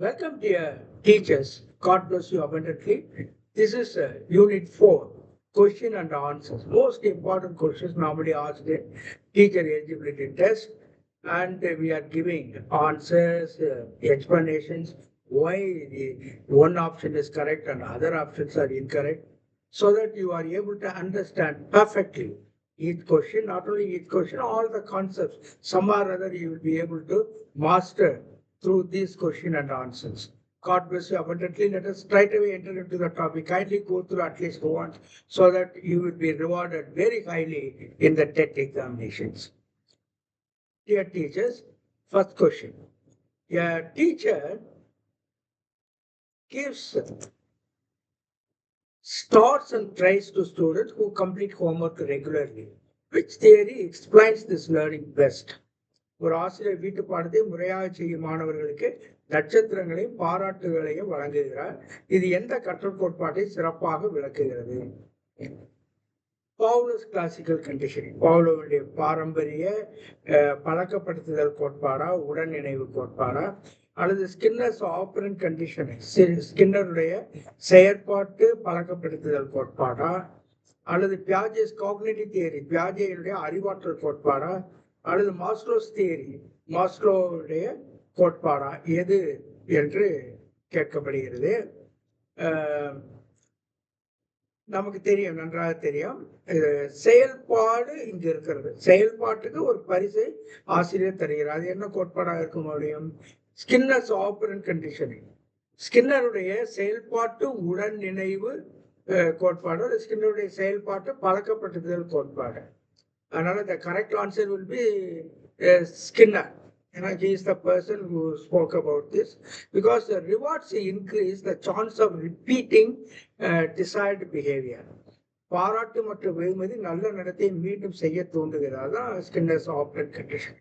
Welcome, dear teachers. God bless you abundantly. This is Unit 4, question and answers. Most important questions normally asked in teacher eligibility test, and we are giving answers, explanations, why the one option is correct and other options are incorrect, so that you are able to understand perfectly each question, not only each question, all the concepts. Some or other you will be able to master through these question and answers. God bless you abundantly. Let us straight away enter into the topic. Kindly go through at least once so that you will be rewarded very highly in the TET examinations. Dear teachers, first question. A teacher gives stars and tries to students who complete homework regularly. Which theory explains this learning best? ஒரு ஆசிரியர் வீட்டு பாடத்தை முறையாக செய்யும் மாணவர்களுக்கு நட்சத்திரங்களையும் பாராட்டுகளையும் வழங்குகிறார். இது எந்த கற்றல் கோட்பாட்டை சிறப்பாக விளக்குகிறது? பவுலோஸ் கிளாசிக்கல் கண்டிஷனிங், பவுலோவுடைய பாரம்பரிய பழக்கப்படுத்துதல் கோட்பாடா, உடன் நினைவு கோட்பாடா, அல்லது ஸ்கின்னர்ஸ் ஆப்பரண்ட் கண்டிஷனிங், ஸ்கின்னருடைய செயற்பாட்டு பழக்கப்படுத்துதல் கோட்பாடா, அல்லது பியாஜேஸ் காக்னிட்டிவ் தியரி, பியாஜேயுடைய அறிவாற்றல் கோட்பாடா, அல்லது மாஸ்லோஸ் தியரி, மாஸ்லோவுடைய கோட்பாடா, எது என்று கேட்கப்படுகிறது. நமக்கு தெரியும், நன்றாக தெரியும், செயல்பாடு இங்க இருக்கிறது. செயல்பாட்டுக்கு ஒரு பரிசை ஆசிரியர் தருகிறார். அது என்ன கோட்பாடாக இருக்க முடியும்? ஸ்கின்னர்ஸ் ஆப்பரண்ட் கண்டிஷனிங், ஸ்கின்னருடைய செயல்பாட்டு உடன் நினைவு கோட்பாடு, ஸ்கின்னருடைய செயல்பாட்டு பழக்கப்படுத்துதல் கோட்பாடு. அதனால the correct answer will be Skinner. He is the person who spoke about this, because the rewards increase the chance of repeating desired behavior. பாராட்டு மற்றும் வெகுமதி நல்ல நடத்தை மீண்டும் செய்ய தூண்டுகிறது. தான் ஸ்கின்னர்ஸ் ஆப்பரண்ட் கண்டிஷன்,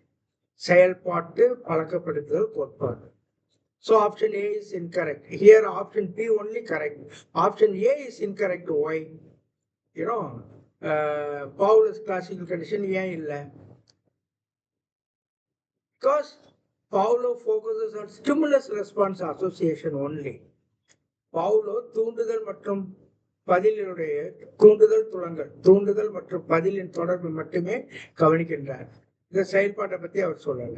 செயல்பாட்டு பழக்கப்படுத்துதல் கோட்பாடு. So option A is incorrect. Here option B only correct. Option A is incorrect. Why? Paulus classical condition ஏன் இல்லை? Because Paulo focuses on stimulus response association only. Paulo தூண்டுதல் மற்றும் பதிலுடைய தூண்டுதல் மற்றும் பதிலின் தொடர்பு மட்டுமே கவனிக்கின்றார். இந்த செயல்பாட்டை பத்தி அவர் சொல்லல.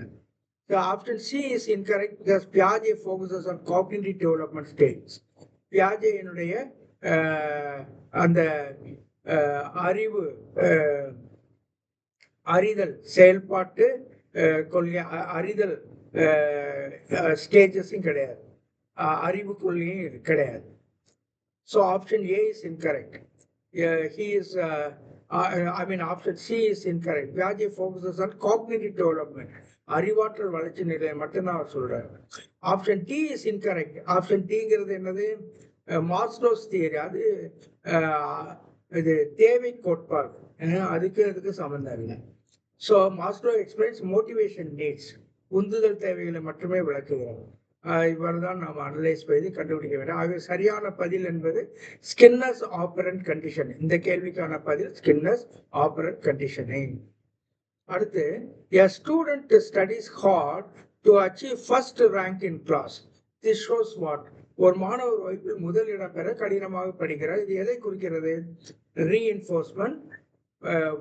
The option C is incorrect because Piaget focuses on cognitive development stages. Piaget அந்த அறிவு அறிதல் செயல்பாட்டு கொள்கை, அறிதல் ஸ்டேஜஸும் கிடையாது, அறிவு கொள்கையும் கிடையாது. So option A is incorrect. Option C is incorrect. Piaget focuses on cognitive development, அறிவாற்றல் வளர்ச்சி நிலையை மட்டும்தான் அவர் சொல்றாரு. Option D is incorrect. Option டிங்கிறது என்னது? Maslow's theory. அது இது தேவை கோட்பாடு, அதுக்கு சம்பந்தம் இல்லை. So Maslow explains motivation needs, உந்துதல் தேவைகளை மட்டுமே விளக்குகிறார். இவர் தான் நாம் அனலைஸ் செய்து கண்டுபிடிக்க வேண்டும். ஆகவே சரியான பதில் என்பது ஸ்கின்னர்ஸ் ஆப்பரண்ட் கண்டிஷன். இந்த கேள்விக்கான பதில் ஸ்கின்னர்ஸ் ஆப்பரண்ட் கண்டிஷனிங். அடுத்து, a student studies hard to achieve first rank in class. This shows what? ஒரு மாணவர் வகுப்பில் முதல் இடம் பெற கடினமாக படிக்கிறார். இது எதை குறிக்கிறது? ரீஎன்ஃபோர்ஸ்மெண்ட்,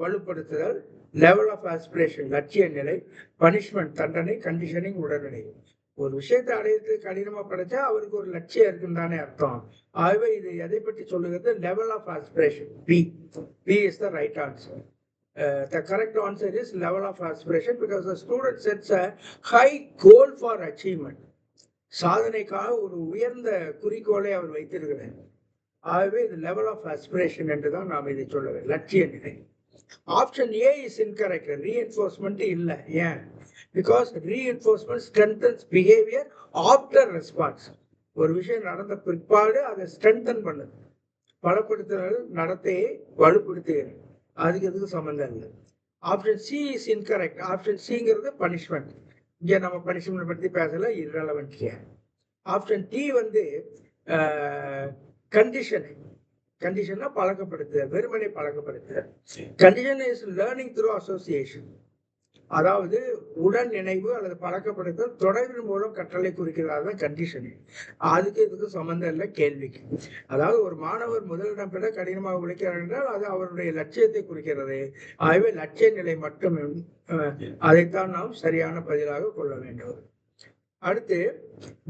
வலுப்படுத்துதல், லெவல் ஆஃப் ஆஸ்பிரேஷன், லட்சிய நிலை, பனிஷ்மெண்ட், தண்டனை, கண்டிஷனிங், உடல்நிலை. ஒரு விஷயத்தை அடையிறது கடினமா படிச்சா அவருக்கு ஒரு லட்சியம் இருக்குன்னு தானே அர்த்தம். ஆகவே இது எதை பற்றி சொல்லுகிறது? Level of aspiration. B is the right answer. The correct answer is level of aspiration, because the student sets a high goal for achievement. சாதனைக்காக ஒரு உயர்ந்த குறிக்கோளை அவர் வைத்திருக்கிறார். ஆகவே இது லெவல் ஆஃப் ஆஸ்பிரேஷன் என்று தான் நாம் இதை சொல்லுவேன், லட்சிய நிலை. Option A is incorrect. Reinforcement இல்லை. ஏன்? Because reinforcement strengthens behaviour after response. ஒரு விஷயம் நடந்த பிற்பாடு அதை ஸ்ட்ரென்தன் பண்ணுது, பலப்படுத்துதல் நடத்தையை வலுப்படுத்துகிறது. அதுக்கு சம்பந்தம் இல்லை. Option C is incorrect. Option சிங்கிறது பனிஷ்மெண்ட். இங்கே நம்ம பனிஷ்மெண்ட் பற்றி பேசல, irrelevant here. Option D condition. கண்டிஷன்னா பழக்கப்படுத்துதல், வெறுமனை பழக்கப்படுத்துதல். Condition is learning through association. அதாவது உடன் நினைவு அல்லது பழக்கப்படுத்தல் தொடர்பின் மூலம் கற்றலை குறிக்கிறதா கண்டிஷன். அதுக்கு இதுக்கு சம்பந்தம் இல்லை கேள்விக்கு. அதாவது ஒரு மாணவர் முதலிடம் பெற கடினமாக உழைக்கிறார் என்றால் அது அவருடைய லட்சியத்தை குறிக்கிறது. ஆகவே லட்சிய நிலை மட்டும் அதைத்தான் நாம் சரியான பதிலாக கொள்ள வேண்டும். அடுத்து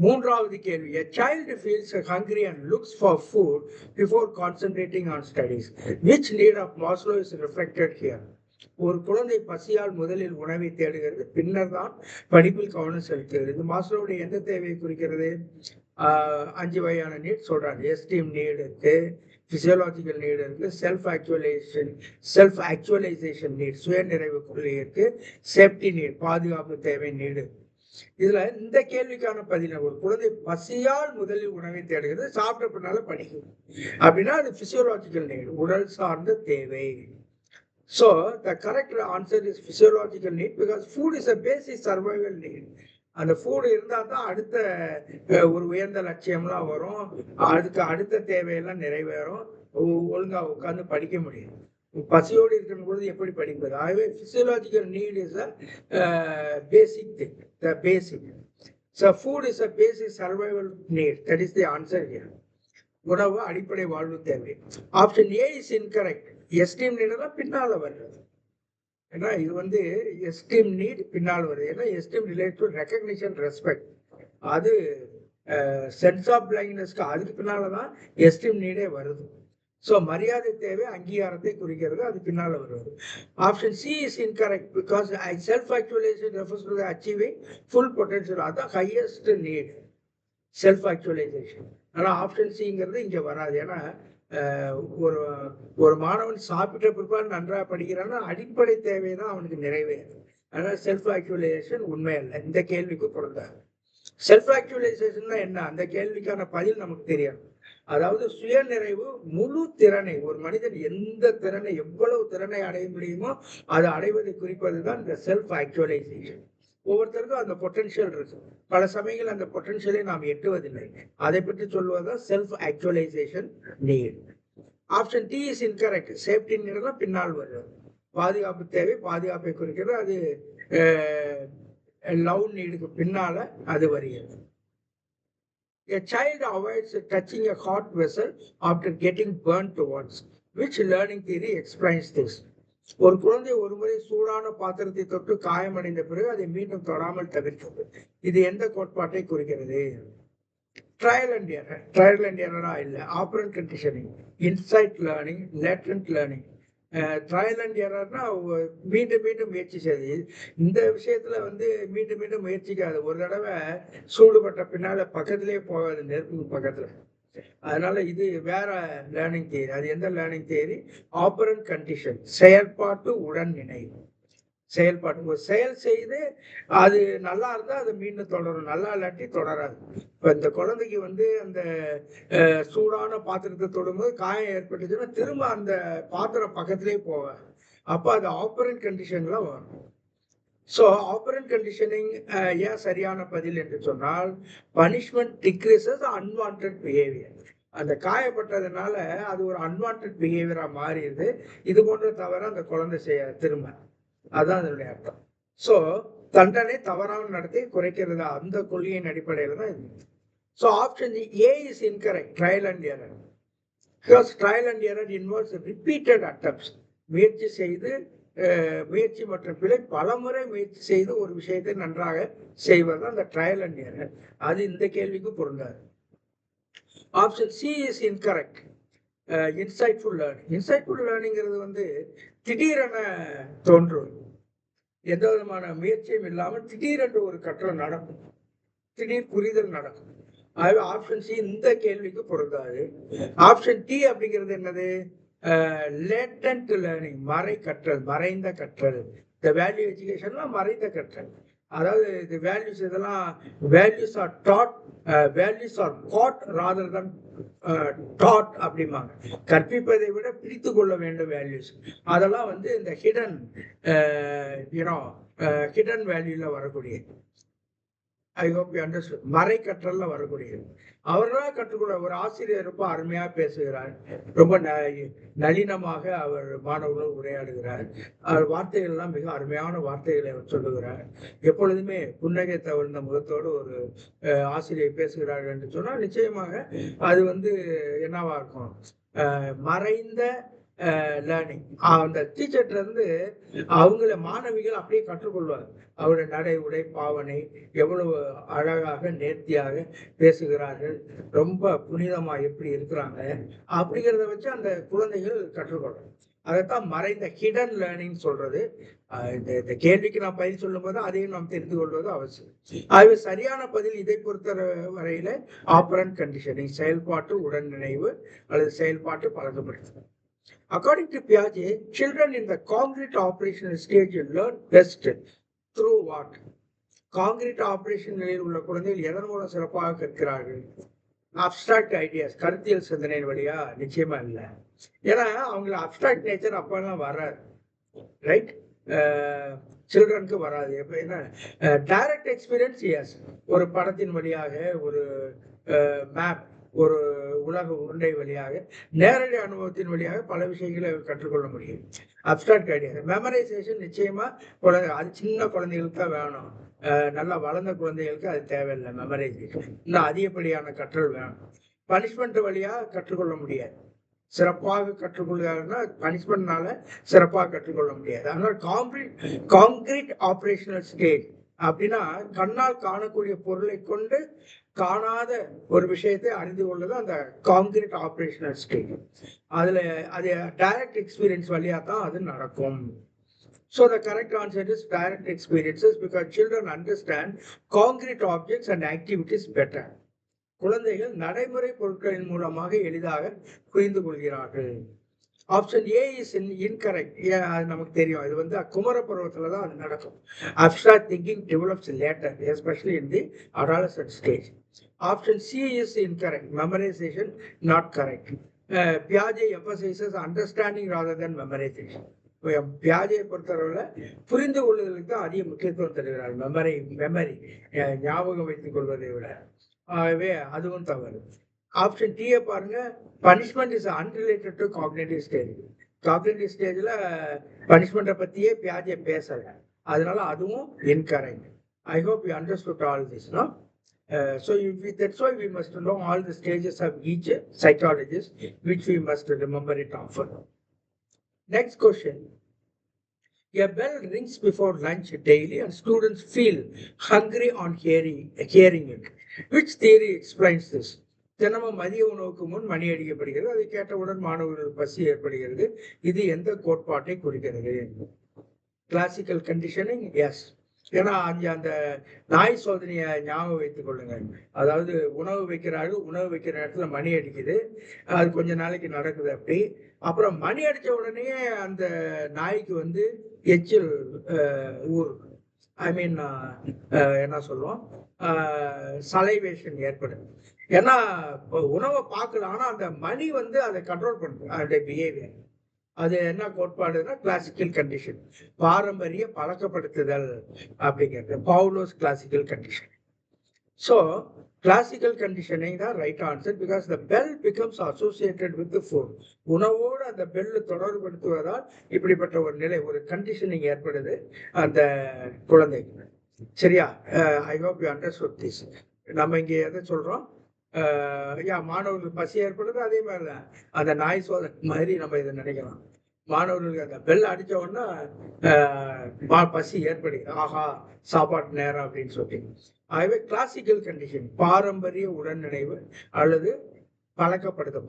மூன்றாவது கேள்வி. A child feels hungry and looks for food before concentrating on studies. Which need of Maslow is reflected here? ஒரு குழந்தை பசியால் முதலில் உணவை தேடுகிறது, பின்னர் தான் படிப்பில் கவனம் செலுத்துகிறது. இது மாஸ்லோவுடைய எந்த தேவையை குறிக்கிறது? 5 வகையான நீட் சொல்றாங்க. எஸ்டீம் நீட் இருக்கு, பிசியோலாஜிக்கல் நீட் இருக்கு, செல்ஃப் ஆக்சுவலைசேஷன் நீட் சுய நிறைவு கொள்கை இருக்கு, சேஃப்டி நீட் பாதுகாப்பு தேவை நீடு. இதுல இந்த கேள்விக்கான பதில், ஒரு குழந்தை பசியால் முதலில் உணவை தேடுகிறது, சாப்பிட்ட பின்னால படிக்கும் அப்படின்னா அது பிசியோலாஜிக்கல் நீட், உடல் சார்ந்த தேவை. So the correct answer is physiological need because food is a basic survival need. அந்த ஃபுட் இருந்தால் தான் அடுத்த ஒரு உயர்ந்த லட்சியம்லாம் வரும், அதுக்கு அடுத்த தேவையெல்லாம் நிறைவேறும், ஒழுங்கா உட்காந்து படிக்க முடியும். பசியோடு இருக்கிற பொழுது எப்படி படிப்பது? ஆகவே physiological need is a basic thing, the basic. So food is a basic survival need. That is the answer here. உணவு அடிப்படை வாழ்வு தேவை. Option A is incorrect. Esteem NEET பின்னால வருது. ஏன்னா இது வந்து எஸ்டீம் நீட் பின்னால் வருது. ஏன்னா esteem relate to recognition, respect. அது சென்ஸ் ஆஃப் பிளைண்ட்னஸ்க்கு அதுக்கு பின்னாலதான் எஸ்டீம் நீடே வருது. ஸோ மரியாதை தேவை அங்கீகாரத்தை குறிக்கிறது, அது பின்னால வருவது. Option C is incorrect because self actualisation refers to achieving full potential. அதுதான் ஹையஸ்ட் நீட், செல்ஃப் ஆக்சுவலைசேஷன். ஆனால் ஆப்ஷன் சிங்கிறது இங்கே வராது. ஏன்னா ஒரு ஒரு மாணவன் சாப்பிட்ட பிற்பாடு நன்றாக படிக்கிறான்னா அடிப்படை தேவை தான் அவனுக்கு நிறைவேறும். அதனால செல்ஃப் ஆக்சுவலைசேஷன் உண்மை அல்ல, இந்த கேள்விக்கு பொருந்தாது. செல்ஃப் ஆக்சுவலைசேஷன் என்ன? அந்த கேள்விக்கான பதில் நமக்கு தெரியும். அதாவது சுய நிறைவு, முழு திறனை, ஒரு மனிதன் எந்த திறனை, எவ்வளவு திறனை அடைய முடியுமோ அதை அடைவதை குறிப்பது தான் இந்த செல்ஃப் ஆக்சுவலைசேஷன். ஒவ்வொருத்தருக்கும் அந்த பொட்டன்ஷியல் இருக்கு, பல சமயங்கள் அந்த பொட்டன்ஷியலை நாம் எட்டுவதில்லை, அதை பற்றி சொல்வதுதான் self actualization need. Option D is incorrect. Safety need தான் பின்னால் வருது. பாதுகாப்பு தேவை, பாதுகாப்பை குறிக்கிறது, அது லவ் நீடுக்கு பின்னால அது வருகிறது. A child avoids touching a hot vessel after getting burnt once. Which learning theory explains this? ஒரு குழந்தை ஒரு முறை சூடான பாத்திரத்தை தொட்டு காயமடைந்த பிறகு அதை மீண்டும் தொடாமல் தவிர்க்கிறது. இது எந்த கோட்பாட்டை குறிக்கிறது? Trial and error. Trial and எரரா இல்லை, operant conditioning, insight learning, latent learning. Trial and எரர்னா மீண்டும் மீண்டும் முயற்சி செய்யுது. இந்த விஷயத்துல வந்து மீண்டும் மீண்டும் முயற்சிக்காது. ஒரு தடவை சூடுபட்ட பின்னால பக்கத்திலேயே போகாது, நெருப்பு பக்கத்துல. அதனால இது வேற லேர்னிங் தியரி. அது எந்த லேர்னிங் தியரி? ஆப்பரண்ட் கண்டிஷன், செயல்பாட்டு உடன் நினைவு. செயல்பாடு, ஒரு செயல் செய்து அது நல்லா இருந்தா அது மீண்டும் தொடரும், நல்லா இல்லாட்டி தொடராது. இப்ப இந்த குழந்தைக்கு வந்து அந்த சூடான பாத்திரத்தை தொடும்போது காயம் ஏற்பட்டுச்சுன்னா திரும்ப அந்த பாத்திரம் பக்கத்திலேயே போவாங்க. அப்ப அது ஆப்பரண்ட் கண்டிஷன்ல வரும். ஸோ ஆப்பரண்ட் கண்டிஷனிங் ஏன் சரியான பதில் என்று சொன்னால், பனிஷ்மெண்ட் டிக்ரீசஸ் அன்வான்ட் பிஹேவியர். அந்த காயப்பட்டதுனால அது ஒரு அன்வான்ட் பிஹேவியரா மாறிடுது. இது போன்ற தவிர அந்த குழந்தை செய்ய திரும்ப, அதுதான் அதனுடைய அர்த்தம். ஸோ தண்டனை தவறான நடத்தி குறைக்கிறதா, அந்த கொள்கையின் அடிப்படையில் தான் இது. So option A is incorrect. Trial and error. Because trial and error involves repeated attempts. முயற்சி செய்து, முயற்சி மற்றும் பிழை, பலமுறை முயற்சி செய்து ஒரு விஷயத்தை நன்றாக செய்வது அந்த ட்ரையல் அண்ட் எரர். அது இந்த கேள்விக்கு பொருந்தாது. Option C is incorrect. Insightful learning. Insightful லேர்னிங்கிறது வந்து திடீரென தோன்றும், எந்த விதமான முயற்சியும் இல்லாமல் திடீரென்று ஒரு கற்றல் நடக்கும், திடீர் புரிதல் நடக்கும். ஆகவே ஆப்ஷன் சி இந்த கேள்விக்கு பொருந்தாது. ஆப்ஷன் டி அப்படிங்கிறது என்னது? லேட்டன்ட் லேர்னிங், மறை கற்றல், மறைந்த கற்றல். இந்த வேல்யூ எஜுகேஷன்லாம் மறைந்த கற்றல். அதாவது இது வேல்யூஸ், இதெல்லாம் values are taught, values are caught rather than taught அப்படிம்பாங்க. கற்பிப்பதை விட பிடித்து கொள்ள வேண்டும் வேல்யூஸ். அதெல்லாம் வந்து இந்த ஹிடன் வேல்யூல வரக்கூடிய. ஐ ஹோப் யூ அண்டர்ஸ்டாண்ட். மறை கற்றல்ல வரக்கூடியது. அவர்களாக கற்றுக்கொள்ள ஒரு ஆசிரியர் ரொம்ப அருமையா பேசுகிறார், ரொம்ப நளினமாக அவர் மாணவர்கள் உரையாடுகிறார். அவர் வார்த்தைகள் எல்லாம் மிக அருமையான வார்த்தைகளை அவர் சொல்லுகிறார். எப்பொழுதுமே புன்னகை தவிர்ந்த முகத்தோடு ஒரு ஆசிரியர் பேசுகிறார்கள் என்று சொன்னால் நிச்சயமாக அது என்னவா இருக்கும், மறைந்த லேர்னிங். அந்த டீச்சர்ட்ட இருந்து அவங்கள மாணவிகள் அப்படியே கற்றுக்கொள்வார். அவருடைய நடை, உடை, பாவனை எவ்வளவு அழகாக நேர்த்தியாக பேசுகிறார்கள், ரொம்ப புனிதமா எப்படி இருக்கிறாங்க அப்படிங்கிறத வச்சு அந்த குழந்தைகள் கற்றுக்கொள்ளும். அதைத்தான் மறைந்த ஹிடன் லேர்னிங் சொல்றது. இந்த கேள்விக்கு நான் பதில் சொல்லும் போது அதையும் நாம் தெரிந்து கொள்வது அவசியம். ஆகவே சரியான பதில் இதை பொறுத்த வரையில ஆப்பரண்ட் கண்டிஷனிங், செயல்பாட்டு உடன் நினைவு அல்லது செயல்பாட்டு பழக்கப்படுத்துதல். According to Piaget, children in the concrete operational stage learn best through what? Concrete operation நிலையில் உள்ள குழந்தைகள் எதன் மூலம் சிறப்பாக கற்கிறார்கள்? அப்டிராக்ட் ஐடியாஸ், கருத்தியல் சிந்தனை வழியா? நிச்சயமா இல்லை. ஏன்னா அவங்கள அப்டிராக்ட் நேச்சர் அப்பெல்லாம் வராது, ரைட்? சில்ட்ரனுக்கு வராது. எப்ப என்ன டைரக்ட் எக்ஸ்பீரியன்ஸ், எஸ், ஒரு படத்தின் வழியாக, ஒரு மேப், ஒரு உலக உருண்டை வழியாக, நேரடி அனுபவத்தின் வழியாக பல விஷயங்களை கற்றுக்கொள்ள முடியும். Abstract idea. மெமரைசேஷன் நிச்சயமா அது சின்ன குழந்தைகளுக்கு தான் வேணும். நல்லா வளர்ந்த குழந்தைகளுக்கு அது தேவையில்லை. மெமரைசேஷன் இன்னும் அதிகப்படியான கற்றல் வேணும். பனிஷ்மெண்ட் வழியா கற்றுக்கொள்ள முடியாது. சிறப்பாக கற்றுக்கொள்கிறாருன்னா பனிஷ்மெண்ட்னால சிறப்பாக கற்றுக்கொள்ள முடியாது. அதனால காங்கிரீட் ஆபரேஷனல் ஸ்டேஜ் அப்படின்னா கண்ணால் காணக்கூடிய பொருளை கொண்டு காணாத ஒரு விஷயத்தை அறிந்து கொள்வது அந்த காங்கிரீட் ஆபரேஷனல் ஸ்டேஜ். அதுல அது டைரக்ட் எக்ஸ்பீரியன்ஸ் வழியா தான் அது நடக்கும். So the correct answer is direct experiences, because children understand concrete objects and activities better. குழந்தைகள் நடைமுறை பொருட்களின் மூலமாக எளிதாக புரிந்து கொள்கிறார்கள். Option A is incorrect. அது நமக்கு தெரியும். இது குமர பருவத்துல தான் அது நடக்கும். Abstract thinking develops later, especially in the adolescent stage. Option C is incorrect. Memorisation not correct. Piaget emphasizes understanding rather than memorization. பியாஜை பொறுத்தளவில் புரிந்து கொள்வதற்கு தான் அதிக முக்கியத்துவம் தருகிறார். மெமரி ஞாபகம் வைத்துக் கொள்வதை விட. ஆகவே அதுவும் தவறு. ஆப்ஷன் டியை பாருங்க. Punishment is unrelated to cognitive stage. Cognitive ஸ்டேஜ்ல பனிஷ்மெண்ட்டை பத்தியே பியாஜே பேசல, அதனால அதுவும் incorrect. I hope you understood all this, no? So that's why we must know all the stages of each psychologist, which we must remember it often. Next question. A bell rings before lunch daily and students feel hungry on hearing it. Which theory explains this? தினமும் மதிய உணவுக்கு முன் மணி அடிக்கப்படுகிறது. அதை கேட்டவுடன் மாணவர்களுக்கு பசி ஏற்படுகிறது. இது எந்த கோட்பாட்டை குறிக்கிறது? Classical conditioning, yes. ஏன்னா அந்த நாய் சோதனையை ஞாபகம் வைத்துக் கொள்ளுங்க. அதாவது உணவு வைக்கிறார்கள், உணவு வைக்கிற இடத்துல மணி அடிக்குது, அது கொஞ்ச நாளைக்கு நடக்குது. அப்படி அப்புறம் மணி அடிச்ச உடனே அந்த நாய்க்கு எச்சில் ஊர், ஐ மீன் என்ன சொல்லுவோம், சலைவேஷன் ஏற்படும். ஏன்னா உணவை பார்க்கலாம், ஆனா அந்த மணி அதை கண்ட்ரோல் பண்ணுது, அதோடைய பிஹேவியர். அது என்ன கோட்பாடுன்னா கிளாசிக்கல் கண்டிஷன், பாரம்பரிய பழக்கப்படுத்துதல் அப்படிங்கிறது, Pavlov's classical condition. So classical conditioning தான் right answer, because the bell becomes associated with food. உணவோடு அந்த பெல்லு தொடர்புபடுத்துவதால் இப்படிப்பட்ட ஒரு நிலை, ஒரு கண்டிஷனிங் ஏற்படுது அந்த குழந்தைக்கு. சரியா? ஐ ஹோப் யூ அண்டர்ஸ்டுட் திஸ். நம்ம இங்கே எதை சொல்றோம்? மாணவர்களுக்கு பசி ஏற்படுது, அதே மாதிரிதான் அந்த நாய் சோதனை மாதிரி நம்ம இதை நினைக்கலாம். மாணவர்களுக்கு அந்த பெல் அடிச்ச உடனே பசி ஏற்படுது, ஆஹா சாப்பாட்டு நேரம் அப்படின்னு சொல்லி. ஆகவே கிளாசிக்கல் கண்டிஷன் பாரம்பரிய உடன் நினைவு அல்லது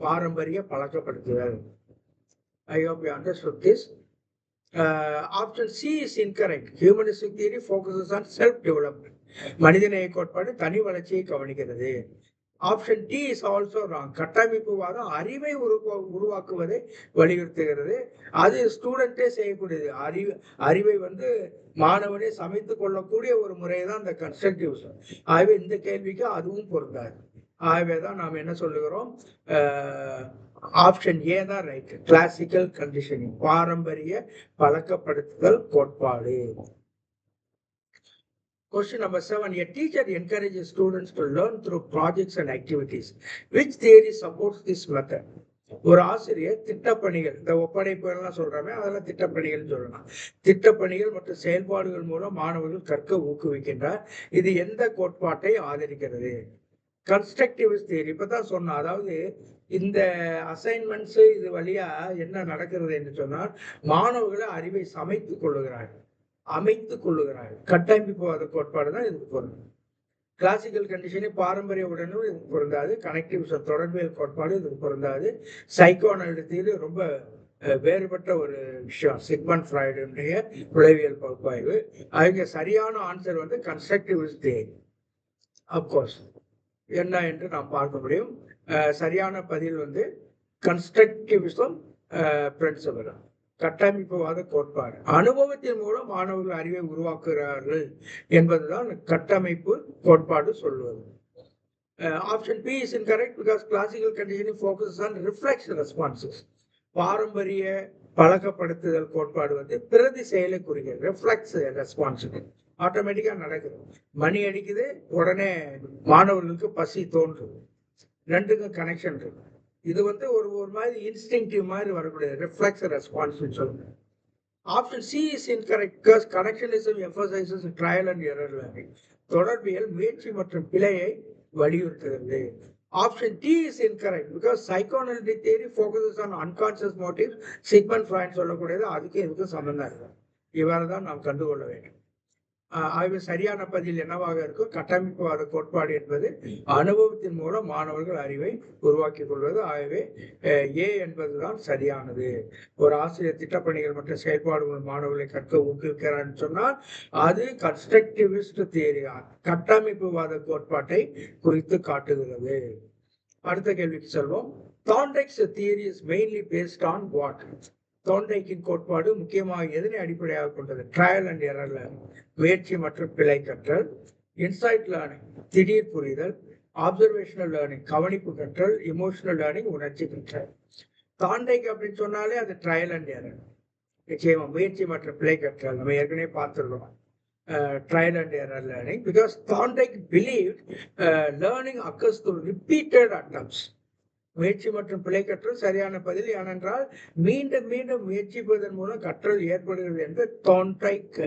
பாரம்பரிய பழக்கப்படுத்துதல். I hope you understood this. Option C is incorrect. Humanistic theory focuses on self development. மனிதநேய கோட்பாடு தனி வளர்ச்சியை கவனிக்கிறது. Option D is also wrong. கட்டமைப்புவாதம் அறிவை உருவாக்குவதை வலியுறுத்துகிறது. அது ஸ்டூடெண்டே செய்யக்கூடியது. அறிவை மாணவனே சமைத்துக் கொள்ளக்கூடிய ஒரு முறை தான் இந்த கன்ஸ்ட்ரக்டிவ். ஆகவே இந்த கேள்விக்கு அதுவும் பொருந்தாது. ஆகவேதான் நாம் என்ன சொல்லுகிறோம், ஆப்ஷன் ஏ தான் ரைட். கிளாசிக்கல் கண்டிஷனிங், பாரம்பரிய பழக்கப்படுத்துதல் கோட்பாடு. Question number 7. A teacher encourages students to learn through projects and activities. Which theory supports this method? ஒரு ஆசிரியர் திட்டப்பணிகள், இந்த ஒப்படைப்புகள்லாம் சொல்றாமே அதெல்லாம் திட்டப்பணிகள் சொல்லலாம். திட்டப்பணிகள் மற்றும் செயல்பாடுகள் மூலம் மாணவர்கள் கற்க ஊக்குவிக்கின்றார். இது எந்த கோட்பாட்டை ஆதரிக்கிறது? Constructivist theory. இப்பதான் சொன்னோம். அதாவது இந்த அசைன்மெண்ட்ஸ் இது வழியா என்ன நடக்கிறது என்று சொன்னால், மாணவர்களை அறிவை அமைத்துக் கொள்ளுகிறார்கள். கட்டமைப்புவாத கோட்பாடு தான் இதுக்கு பொருந்தும். கிளாசிக்கல் கண்டிஷனே பாரம்பரிய உடனும் இதுக்கு பொருந்தாது. கனெக்டிவிசம் தொடர்பியல் கோட்பாடு இதுக்கு பொருந்தாது. சைக்கோ அனாலிட்டிக் ரொம்ப வேறுபட்ட ஒரு விஷயம். சிக்மண்ட் ஃப்ராய்டுடைய உளவியல் பகுப்பாய்வு. அவங்க சரியான ஆன்சர் வந்து கன்ஸ்ட்ரக்டிவிஸ்ட் தியரி. அப்கோர்ஸ் என்ன என்று நாம் பார்க்க முடியும். சரியான பதில் வந்து கன்ஸ்ட்ரக்டிவிசம் பிரின்சிபல், கட்டமைப்புவாத கோட்பாடு. அனுபவத்தின் மூலம் மாணவர்கள் அறிவை உருவாக்குகிறார்கள் என்பதுதான் கட்டமைப்பு கோட்பாடு சொல்வது. Option B is incorrect because classical conditioning focuses on reflex responses. பாரம்பரிய பழக்கப்படுத்துதல் கோட்பாடு வந்து பிரதி செயலை குறிக்கிறது. ரிஃப்ளெக்ஸ் ரெஸ்பான்ஸ் ஆட்டோமேட்டிக்கா நடக்குது. மணி அடிக்குது, உடனே மாணவர்களுக்கு பசி தோன்றுது. ரெண்டுக்கும் கனெக்ஷன் இருக்கு. இது வந்து ஒரு மாதிரி இன்ஸ்டிங்டிவ் மாதிரி வரக்கூடிய ரிஃப்ளெக்ஸ் ரெஸ்பான்ஸ் சொல்லுங்க. Option C is incorrect because connectionism emphasises trial and error learning. தொடர்பியல் முயற்சி மற்றும் பிழையை வலியுறுத்துகிறது. Option D is incorrect because psychoanalytic theory focuses on unconscious motive. Sigmund Freud சொல்லக்கூடியது அதுக்கு இதுக்கும் சம்பந்தம் இருக்கு. இவ்வாறு தான் நாம் கண்டுகொள்ள வேண்டும். ஆகவே சரியான பதில் என்னவாக இருக்கும்? கட்டமைப்புவாத கோட்பாடு என்பது அனுபவத்தின் மூலம் மாணவர்கள் அறிவை உருவாக்கி கொள்வது. ஆகவே ஏ என்பதுதான் சரியானது. ஒரு ஆசிரியர் திட்டப்பணிகள் மற்றும் செயல்பாடுகள் மாணவர்களை கற்க ஊக்குவிக்கிறார் சொன்னால் அது கன்ஸ்ட்ரக்டிவிஸ்ட் தியரி, கட்டமைப்புவாத கோட்பாட்டை குறித்து காட்டுகிறது. அடுத்த கேள்விக்கு செல்வோம். Thorndike's theory is mainly based on what? தாண்டைக்கின் கோட்பாடு முக்கியமாக எதனை அடிப்படையாக கொண்டது? ட்ரையல் அண்ட் எரர் லேர்னிங், முயற்சி மற்றும் பிழை கற்றல். இன்சைட் லேர்னிங், திடீர் புரிதல். ஆப்சர்வேஷனல் லேர்னிங், கவனிப்பு கற்றல். இமோஷனல் லேர்னிங், உணர்ச்சி கற்றல். தாண்டைக் அப்படின்னு சொன்னாலே அது ட்ரையல் அண்ட் எரர். நிச்சயமா முயற்சி மற்றும் பிழை கற்றல் நம்ம ஏற்கனவே பார்த்துருக்கோம். trial and error learning, because Thorndike believed learning occurs through repeated attempts. முயற்சி மற்றும் பிழை கற்றல் சரியான பதில். ஏனென்றால் மீண்டும் மீண்டும் முயற்சிப்பதன் மூலம் கற்றல் ஏற்படுகிறது என்று தாண்டைக்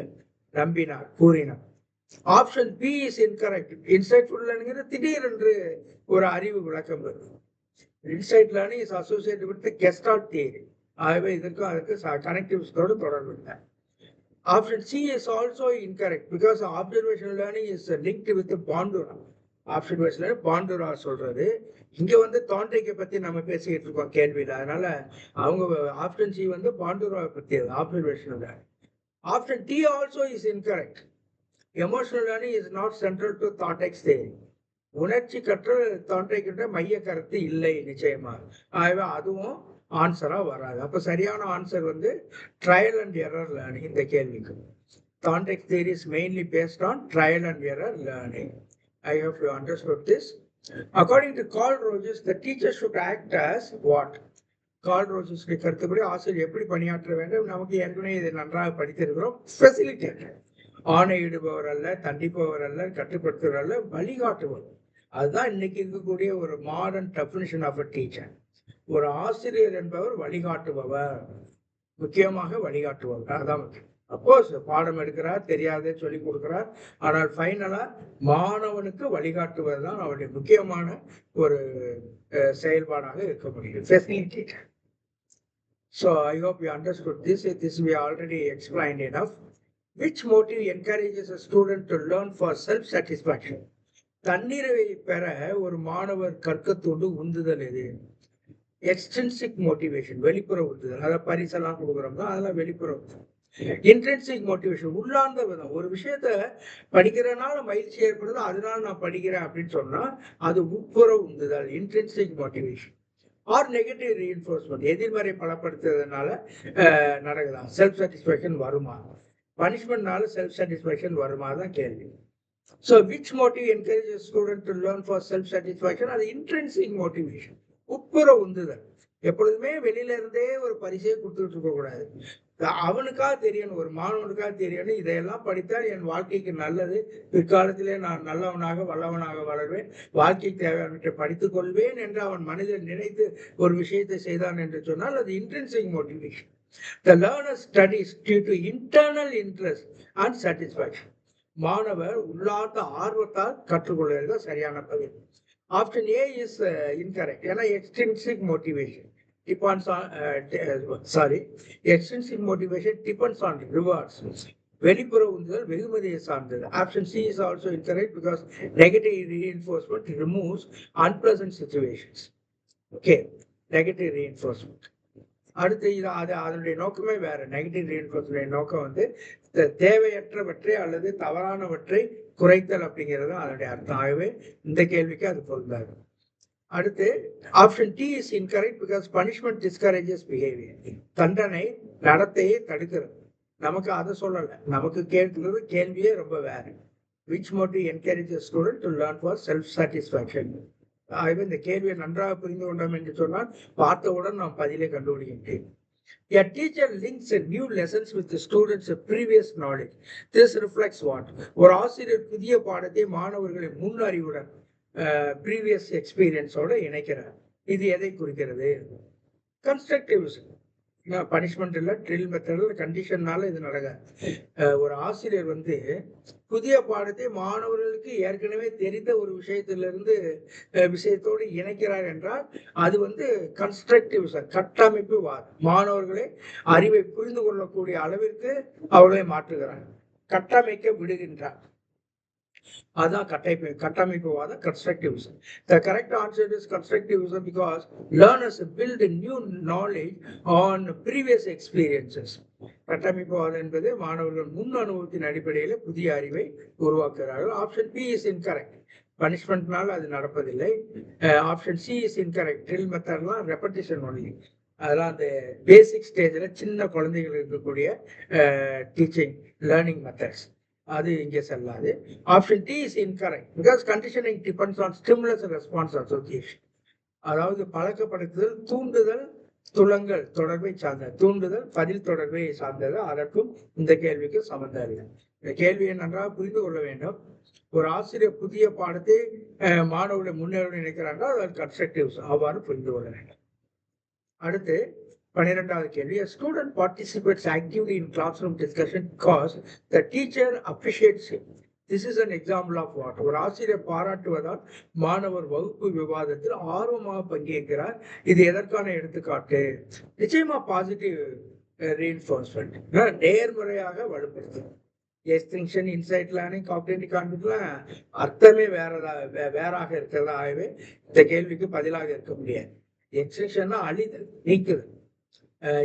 நம்பினார், கூறினார். Option B is incorrect. Insightful learning திடீரென்று ஒரு அறிவு விளக்கம் வருது. Insight learning is associated with Gestalt theory. ஆகவே இதற்கும் அதற்கு கனெக்டிவ்ஸோடு தொடர்பு இல்லை. Option C is also incorrect because observational learning is linked with the Bandura. Observational Bandura சொல்றது. இங்க வந்து தாண்டைக்கை பத்தி நம்ம பேசிக்கிட்டு இருக்கோம் கேள்வியில. அதனால அவங்க ஆப்ஷன் சி வந்து பாண்டுராவை பத்தி observational learning. Option D also is incorrect. Emotional learning is not central to Thorndike's theory. உணர்ச்சி கற்றல் தாண்டைக்கிட்ட மைய கருத்து இல்லை நிச்சயமா. ஆகவே அதுவும் ஆன்சரா வராது. அப்ப சரியான ஆன்சர் வந்து ட்ரையல் அண்ட் எரர் லேர்னிங். இந்த கேள்விக்கு Thorndike theory is mainly based on trial and error learning. I hope you understood this. According to Carl Rogers, the teacher should act as what? Carl Rogers கருத்துப்படி ஆசிரியர் எப்படி பணியாற்ற வேண்டும்? நமக்கு ஏற்கனவே இதை நன்றாக படித்திருக்கிறோம். ஃபெசிலிட்டேட்டர், ஆணையிடுபவர் அல்ல, தண்டிப்பவர் அல்ல, கட்டுப்படுத்துவர் அல்ல, வழிகாட்டுவர். அதுதான் இன்னைக்கு இருக்கக்கூடிய ஒரு modern definition of a teacher. ஒரு ஆசிரியர் என்பவர் வழிகாட்டுபவர், முக்கியமாக வழிகாட்டுபவர். அதுதான் முக்கியம். அப்கோர்ஸ் பாடம் எடுக்கிறார், தெரியாதே சொல்லிக் கொடுக்கிறார், ஆனால் ஃபைனலா மாணவனுக்கு வழிகாட்டுவது தான் அவருடைய முக்கியமான ஒரு செயல்பாடாக இருக்க முடியும். Facilitator. So I hope you understood this. This we already explained enough. Which motive encourages a student to learn for self-satisfaction? தன்னிறைவை பெற ஒரு மாணவர் கற்க தூண்டும் உந்துதல் எது? எக்ஸ்ட்ரின்சிக் மோட்டிவேஷன், வெளிப்புற உந்துதல். அதை பரிசெல்லாம் கொடுக்குறோம்னா அதெல்லாம் வெளிப்புற உந்துதல். இன்ட்ரின்சிக் மோட்டிவேஷன், உள்ளார்ந்த விதம். ஒரு விஷயத்த படிக்கிறனால மகிழ்ச்சி ஏற்படுது, அதனால நான் படிக்கிறேன் அப்படின்னு சொன்னா அது உட்புற உந்துதல், intrinsic motivation. Or negative reinforcement, எதிர்மறை பலப்படுத்துறதுனால நடக்குதா? செல்ஃப் சாட்டிஸ்ஃபேக்ஷன் வருமா? பனிஷ்மெண்ட்னால செல்ஃப் சாட்டிஸ்ஃபேக்ஷன் வருமா தான் கேள்வி. So which motive encourages student to learn for self-satisfaction? அது intrinsic motivation, உட்புற உந்துதல். எப்பொழுதுமே வெளியில இருந்தே ஒரு பரிசையை கொடுத்துட்டு இருக்க கூடாது. அவனுக்காக தெரியணும், ஒரு மாணவனுக்காக தெரியணும், இதையெல்லாம் படித்தால் என் வாழ்க்கைக்கு நல்லது, பிற்காலத்திலே நான் நல்லவனாக வல்லவனாக வளர்வேன், வாழ்க்கைக்கு தேவையானவற்றை படித்துக் கொள்வேன் என்று அவன் மனிதன் நினைத்து ஒரு விஷயத்தை செய்தான் என்று சொன்னால் அது intrinsic motivation. The learner studies due to internal interest and satisfaction. மாணவர் உள்ளார்ந்த ஆர்வத்தால் கற்றுக்கொள்வது சரியான பதில். Option A is incorrect. ஏன்னா extrinsic motivation depends on extrinsic motivation depends on rewards. வெளிப்புற உந்துதல் வெகுமதியை சார்ந்தது. Option C is also incorrect because negative reinforcement removes unpleasant situations. Okay, negative reinforcement. அடுத்து இது அதனுடைய நோக்கமே வேற. நெகட்டிவ் ரீஎன்ஃபோர்ஸ்மெண்ட் நோக்கம் வந்து தேவையற்றவற்றை அல்லது தவறானவற்றை குறைத்தல் அப்படிங்கிறது அதனுடைய அர்த்தம். ஆகவே இந்த கேள்விக்கு அது பொருந்தாது. அடுத்து option D is incorrect because punishment discourages behaviour. தண்டனை நடத்தையை தடுக்கிறது. நமக்கு அதை சொல்லலை, நமக்கு கேட்கிறது கேள்வியே ரொம்ப வேற. Which motive encourages student to learn for self satisfaction. ஆகவே இந்த கேள்வியை நன்றாக புரிந்து கொண்டோம் என்று சொன்னால் பார்த்தவுடன் நாம் பதிலை கண்டுபிடிக்க முடியும். A teacher links new lessons with the students' previous knowledge. This reflects what? ஒரு ஆசிரியர் புதிய பாடத்தை மாணவர்களின் முன் அறிவுடன் ப்ரீவியஸ் எக்ஸ்பீரியன்ஸோட இணைக்கிறார். இது எதை குறிக்கிறது? கன்ஸ்ட்ரக்டிவிசம். பனிஷ்மெண்ட் இல்லை, ட்ரில் மெத்தடில் கண்டிஷன்னால இது நடக்காது. ஒரு ஆசிரியர் வந்து புதிய பாடத்தை மாணவர்களுக்கு ஏற்கனவே தெரிந்த ஒரு விஷயத்தோடு இணைக்கிறார் என்றால் அது வந்து கன்ஸ்ட்ரக்டிவிசம், கட்டமைப்பு வாதம். மாணவர்களை அறிவை புரிந்து கொள்ளக்கூடிய அளவிற்கு அவர்களை மாற்றுகிறார், கட்டமைக்க விடுகின்றார். அதான் கட்டமைப்புவாதம், கன்ஸ்ட்ரக்டிவிசம். The correct answer is constructivism because learners build new knowledge on previous experiences. கட்டமைப்புவாதம் என்பது மாணவர்கள் முன் அனுபவத்தின் அடிப்படையில் புதிய அறிவை உருவாக்குகிறார்கள். Option B is incorrect. பனிஷ்மெண்ட்னால அது நடப்பதில்லை. Option C is incorrect. Drill மெத்தட்லாம் ரெப்படிஷன் ஒன்லி. அதெல்லாம் அந்த பேசிக் ஸ்டேஜில் சின்ன குழந்தைகள் இருக்கக்கூடிய டீச்சிங் லேர்னிங் மெத்தட்ஸ், அது இங்கே செல்லாது. Option D is incorrect because conditioning depends on stimulus response association. அதாவது பழக்கப்படுத்துதல், தூண்டுதல், துலங்கல் தொடர்பை சார்ந்தது. தூண்டுதல் பதில் தொடர்பை சார்ந்தது. அதற்கும் இந்த கேள்விக்கு சம்பந்தம் இல்லை. இந்த கேள்வியை நன்றாக புரிந்து கொள்ள வேண்டும். ஒரு ஆசிரியர் புதிய பாடத்தை மாணவர்களை முன்னேற நினைக்கிறாங்க, அது கன்ஸ்ட்ரக்டிவ்ஸ், அவ்வாறு புரிந்து கொள்ள வேண்டும். அடுத்து 12வது கேள்வி. A student participates actively in classroom discussion because the teacher appreciates him. This is an example of what? ஒரு ஆசிரியர் பாராட்டுவதால் மாணவர் வகுப்பு விவாதத்தில் ஆர்வமாக பங்கேற்கிறார். இது எதற்கான எடுத்துக்காட்டு? நிச்சயமா பாசிட்டிவ் ரீஎன்ஃபோர்ஸ்மெண்ட், நேர்முறையாக வலுப்படுத்தும். எக்ஸ்டிங்ஷன், இன்சைட் லேர்னிங், காக்னிட்டிவ் கான்செப்ட்லாம் அர்த்தமே வேறாக இருக்கிறதா? ஆகவே இந்த கேள்விக்கு பதிலாக இருக்க முடியாது. எக்ஸ்டிங்ஷன்னா அழிதல், நீக்குதல்.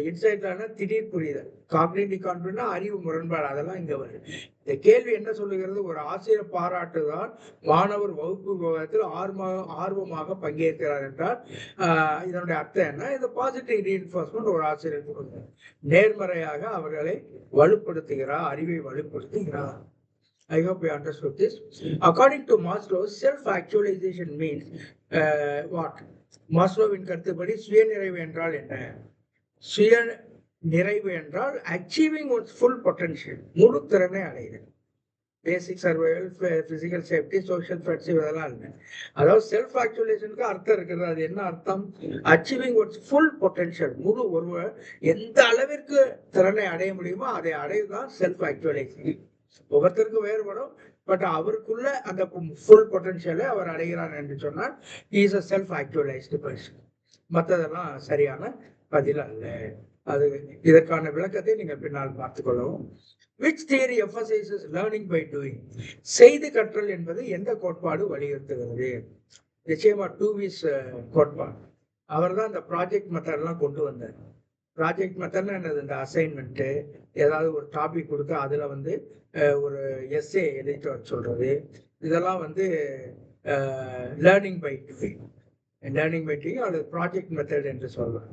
இன்சைட்லான திடீர் புரிதல். காக்னிட்டிவ் கான்செப்ட்னா அறிவு முரண்பாடு. அதெல்லாம் இங்க வருது. இந்த கேள்வி என்ன சொல்லுகிறது? ஒரு ஆசிரியர் பாராட்டுதான் மாணவர் வகுப்பு விவாதத்தில் ஆர்வமாக பங்கேற்கிறார் என்றால் இதனுடைய அர்த்தம் என்ன? இந்த பாசிட்டிவ் ரீஎன்ஃபோர்ஸ்மெண்ட் ஒரு ஆசிரியர் நேர்மறையாக அவர்களை வலுப்படுத்துகிறார், அறிவை வலுப்படுத்துகிறார். I hope you understood this. According to Maslow, self-actualization means what? மாஸ்லோவின் கருத்துப்படி சுயநிறைவு என்றால் என்ன? சுய நிறைவு என்றால் அச்சீவிங் ஒன்ஸ் ஃபுல் பொட்டன்ஷியல், முழு திறனை அடையுது. Basic survival, physical safety, social friendship, இதெல்லாம் இல்லை. அதாவது செல்ஃப் ஆக்சுவலேஷனுக்கு அர்த்தம் இருக்குது. அது என்ன அர்த்தம்? அச்சீவிங் ஒன்ஸ் ஃபுல் பொட்டன்ஷியல், முழு ஒருவர் எந்த அளவிற்கு திறனை அடைய முடியுமோ அதை அடையுதான் செல்ஃப் ஆக்சுவலைசேஷன். ஒவ்வொருத்தருக்கும் வேறுபடும், பட் அவருக்குள்ள அந்த ஃபுல் பொட்டன்ஷியலை அவர் அடைகிறார் என்று சொன்னால் இஸ் அ செல்ஃப் ஆக்சுவலைஸ்டு பர்சன். மற்றதெல்லாம் சரியான பதில் அல்ல. அது இதற்கான விளக்கத்தை நீங்கள் பின்னால் பார்த்துக்கொள்ளவும். Which theory emphasizes learning by doing? செய்து கற்றல் என்பது எந்த கோட்பாடு வலியுறுத்துகிறது? நிச்சயமா டூவிஸ் கோட்பாடு. அவர் தான் இந்த ப்ராஜெக்ட் மெத்தட்லாம் கொண்டு வந்தார். ப்ராஜெக்ட் மெத்தட்னா என்னது? இந்த அசைன்மெண்ட்டு, ஏதாவது ஒரு டாபிக் கொடுத்து அதில் வந்து ஒரு எஸ்ஏ எழுதிட்டு வர சொல்றது, இதெல்லாம் வந்து லேர்னிங் பை டூயிங், அல்லது ப்ராஜெக்ட் மெத்தட் என்று சொல்லலாம்.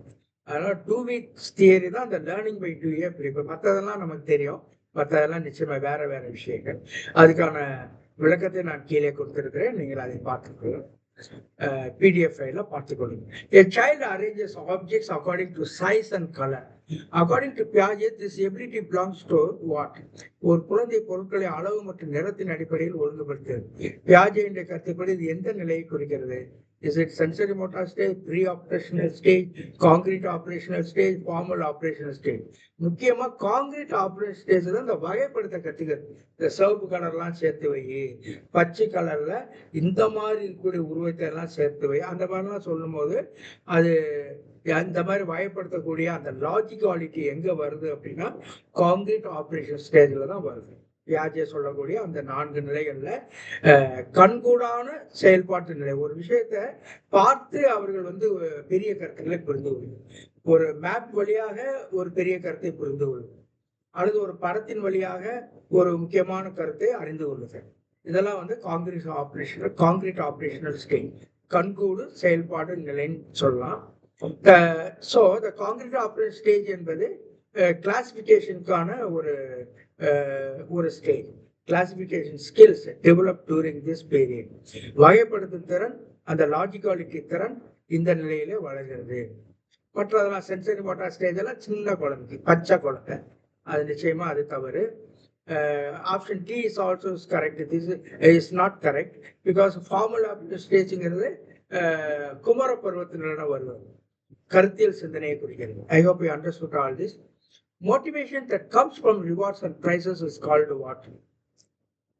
அதனால டூவிஸ் தியரி தான் அந்த லேர்னிங் பை டூயே பிரிப்பேன். மற்றதெல்லாம் நமக்கு தெரியும், மற்றதெல்லாம் நிச்சயமா வேற விஷயங்கள். அதுக்கான விளக்கத்தை நான் கீழே கொடுத்திருக்கிறேன், நீங்கள் அதை பார்த்துக்கலாம். PDF ஃபைல பார்த்துக்கொள்ளுங்க. A child arranges objects according to size and color. According to Piaget, this ability belongs to what? ஒரு குழந்தை பொருட்களை அளவு மற்றும் நிறத்தின் அடிப்படையில் ஒழுங்குபடுத்துகிறது. பியாஜெட் கருத்துப்படி இது எந்த நிலையை குறிக்கிறது? Is it sensory motor stage, pre-operational stage, concrete operational stage, formal operational stage? முக்கியமா காங்கிரீட் ஆப்ரேஷன் ஸ்டேஜ் தான் இந்த வகைப்படுத்த கத்துக்கிறது. இந்த சிவப்பு கலர்லாம் சேர்த்து வை, பச்சை கலர்ல இந்த மாதிரி இருக்கக்கூடிய உருவத்தை எல்லாம் சேர்த்து வை, அந்த மாதிரிலாம் சொல்லும் போது அது அந்த மாதிரி வகைப்படுத்தக்கூடிய அந்த லாஜிக்காலிட்டி எங்க வருது அப்படின்னா காங்கிரீட் ஆப்ரேஷன் ஸ்டேஜ்ல தான் வருது. பியாஜே சொல்லக்கூடிய அந்த 4 நிலைகள்ல கண்கூடான செயல்பாட்டு நிலை. ஒரு விஷயத்த பார்த்து அவர்கள் வந்து பெரிய கருத்துக்களை புரிந்து கொள்ளும். ஒரு மேப் வழியாக ஒரு பெரிய கருத்தை புரிந்து கொள்ளும், அல்லது ஒரு படத்தின் வழியாக ஒரு முக்கியமான கருத்தை அறிந்து கொள்ளுது. இதெல்லாம் வந்து காங்கிரீட் ஆப்ரேஷனல் ஸ்டேஜ், கண்கூடு செயல்பாடு நிலைன்னு சொல்லலாம். So the concrete operation stage என்பது கிளாசிபிகேஷனுக்கான ஒரு stage. Classification skills develop during this period. வகைப்படுத்தும் திறன், அந்த லாஜிக்காலிட்டி திறன் இந்த நிலையில வளர்கிறது. மற்றதெல்லாம் சென்சரி மோட்டார் ஸ்டேஜ் எல்லாம் சின்ன குழந்தைக்கு, பச்சை குழந்தை, அது நிச்சயமா அது தவறு. Option D is also correct. This is not correct because formal ஸ்டேஜுங்கிறது குமர பருவத்தினரான வருவது, கருத்தியல் சிந்தனையை குறிக்கிறது. I hope you understood all this. Motivation that comes from rewards and prizes is called what?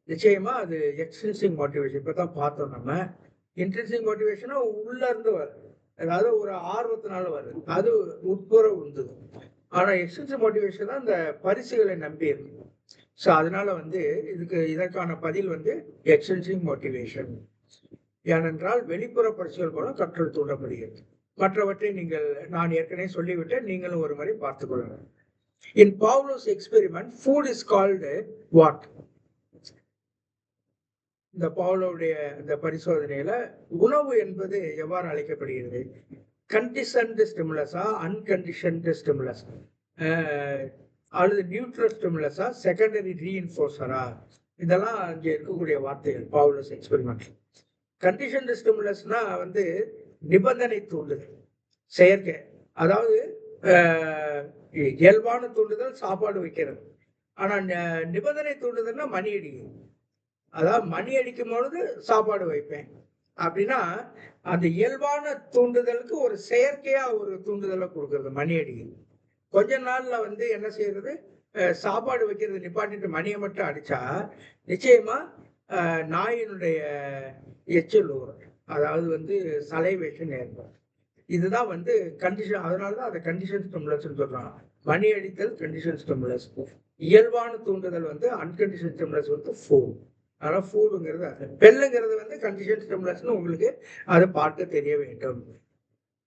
நிச்சயமா அது எக்ஸ்ட்ரின்சிக் மோட்டிவேஷன். இப்பதான் பார்த்தோம் நம்ம. இன்ட்ரின்சிக் மோட்டிவேஷனா உள்ள இருந்து வருது, அதாவது ஒரு ஆர்வத்தினால வருது, அது உட்புற உந்துது. ஆனா எக்ஸ்ட்ரின்சிக் மோட்டிவேஷன் தான் இந்த பரிசுகளை நம்பி இருக்கு. ஸோ அதனால வந்து இதற்கான பதில் வந்து எக்ஸ்ட்ரின்சிக் மோட்டிவேஷன். ஏனென்றால் வெளிப்புற பரிசுகள் மூலம் கற்றல் தூண்டப்படுகிறது. மற்றவற்றை நான் ஏற்கனவே சொல்லிவிட்டேன், நீங்களும் ஒரு முறை பார்த்துக் கொள்ளுங்கள். In Pavlov's experiment, food is called what? இந்த பாவ்லோவுடைய இந்த பரிசோதனையில உணவு என்பது எவ்வாறு அழைக்கப்படுகிறது? கண்டிஷன்டு ஸ்டிமுலஸா, அன்கண்டிஷன்டு ஸ்டிமுலஸ், அல்லது நியூட்ரல் ஸ்டிமுலஸா, செகண்டரி ரீஇன்ஃபோர்சரா? இதெல்லாம் அங்கே இருக்கக்கூடிய வார்த்தைகள் பாவ்லோஸ் எக்ஸ்பெரிமெண்ட். கண்டிஷன்டு ஸ்டிமுலஸ்னா வந்து நிபந்தனை தூண்டுதல், செயற்கை. அதாவது இயல்பான தூண்டுதல் சாப்பாடு வைக்கிறது. ஆனா நிபந்தனை தூண்டுதல்னா மணி அடிக்கும். அதாவது மணி அடிக்கும் பொழுது சாப்பாடு வைப்பேன் அப்படின்னா அந்த இயல்பான தூண்டுதலுக்கு ஒரு செயற்கையா ஒரு தூண்டுதலை கொடுக்கறது மணி அடிக்கும். கொஞ்ச நாள்ல வந்து என்ன செய்யறது, சாப்பாடு வைக்கிறது நிப்பாட்டிட்டு மணியை மட்டும் அடிச்சா நிச்சயமா நாயினுடைய எச்சல் ஊறும், அதாவது வந்து சலைவேஷன் ஏற்படும். இதுதான் வந்து கண்டிஷன். அதனாலதான் அதை கண்டிஷன் ஸ்டிமுலஸ் சொல்றாங்க. மணி அடித்தல் கண்டிஷன் ஸ்டிமுலஸ், இயல்பான தூண்டுதல் வந்து அன்கண்டிஷன் ஸ்டிமுலஸ் வந்து ஃபுட். அதனால ஃபுட்டுங்கிறது பெல்லுங்கிறது வந்து கண்டிஷன் ஸ்டிமுலஸ்னு உங்களுக்கு அதை பார்க்க தெரிய வேண்டும்.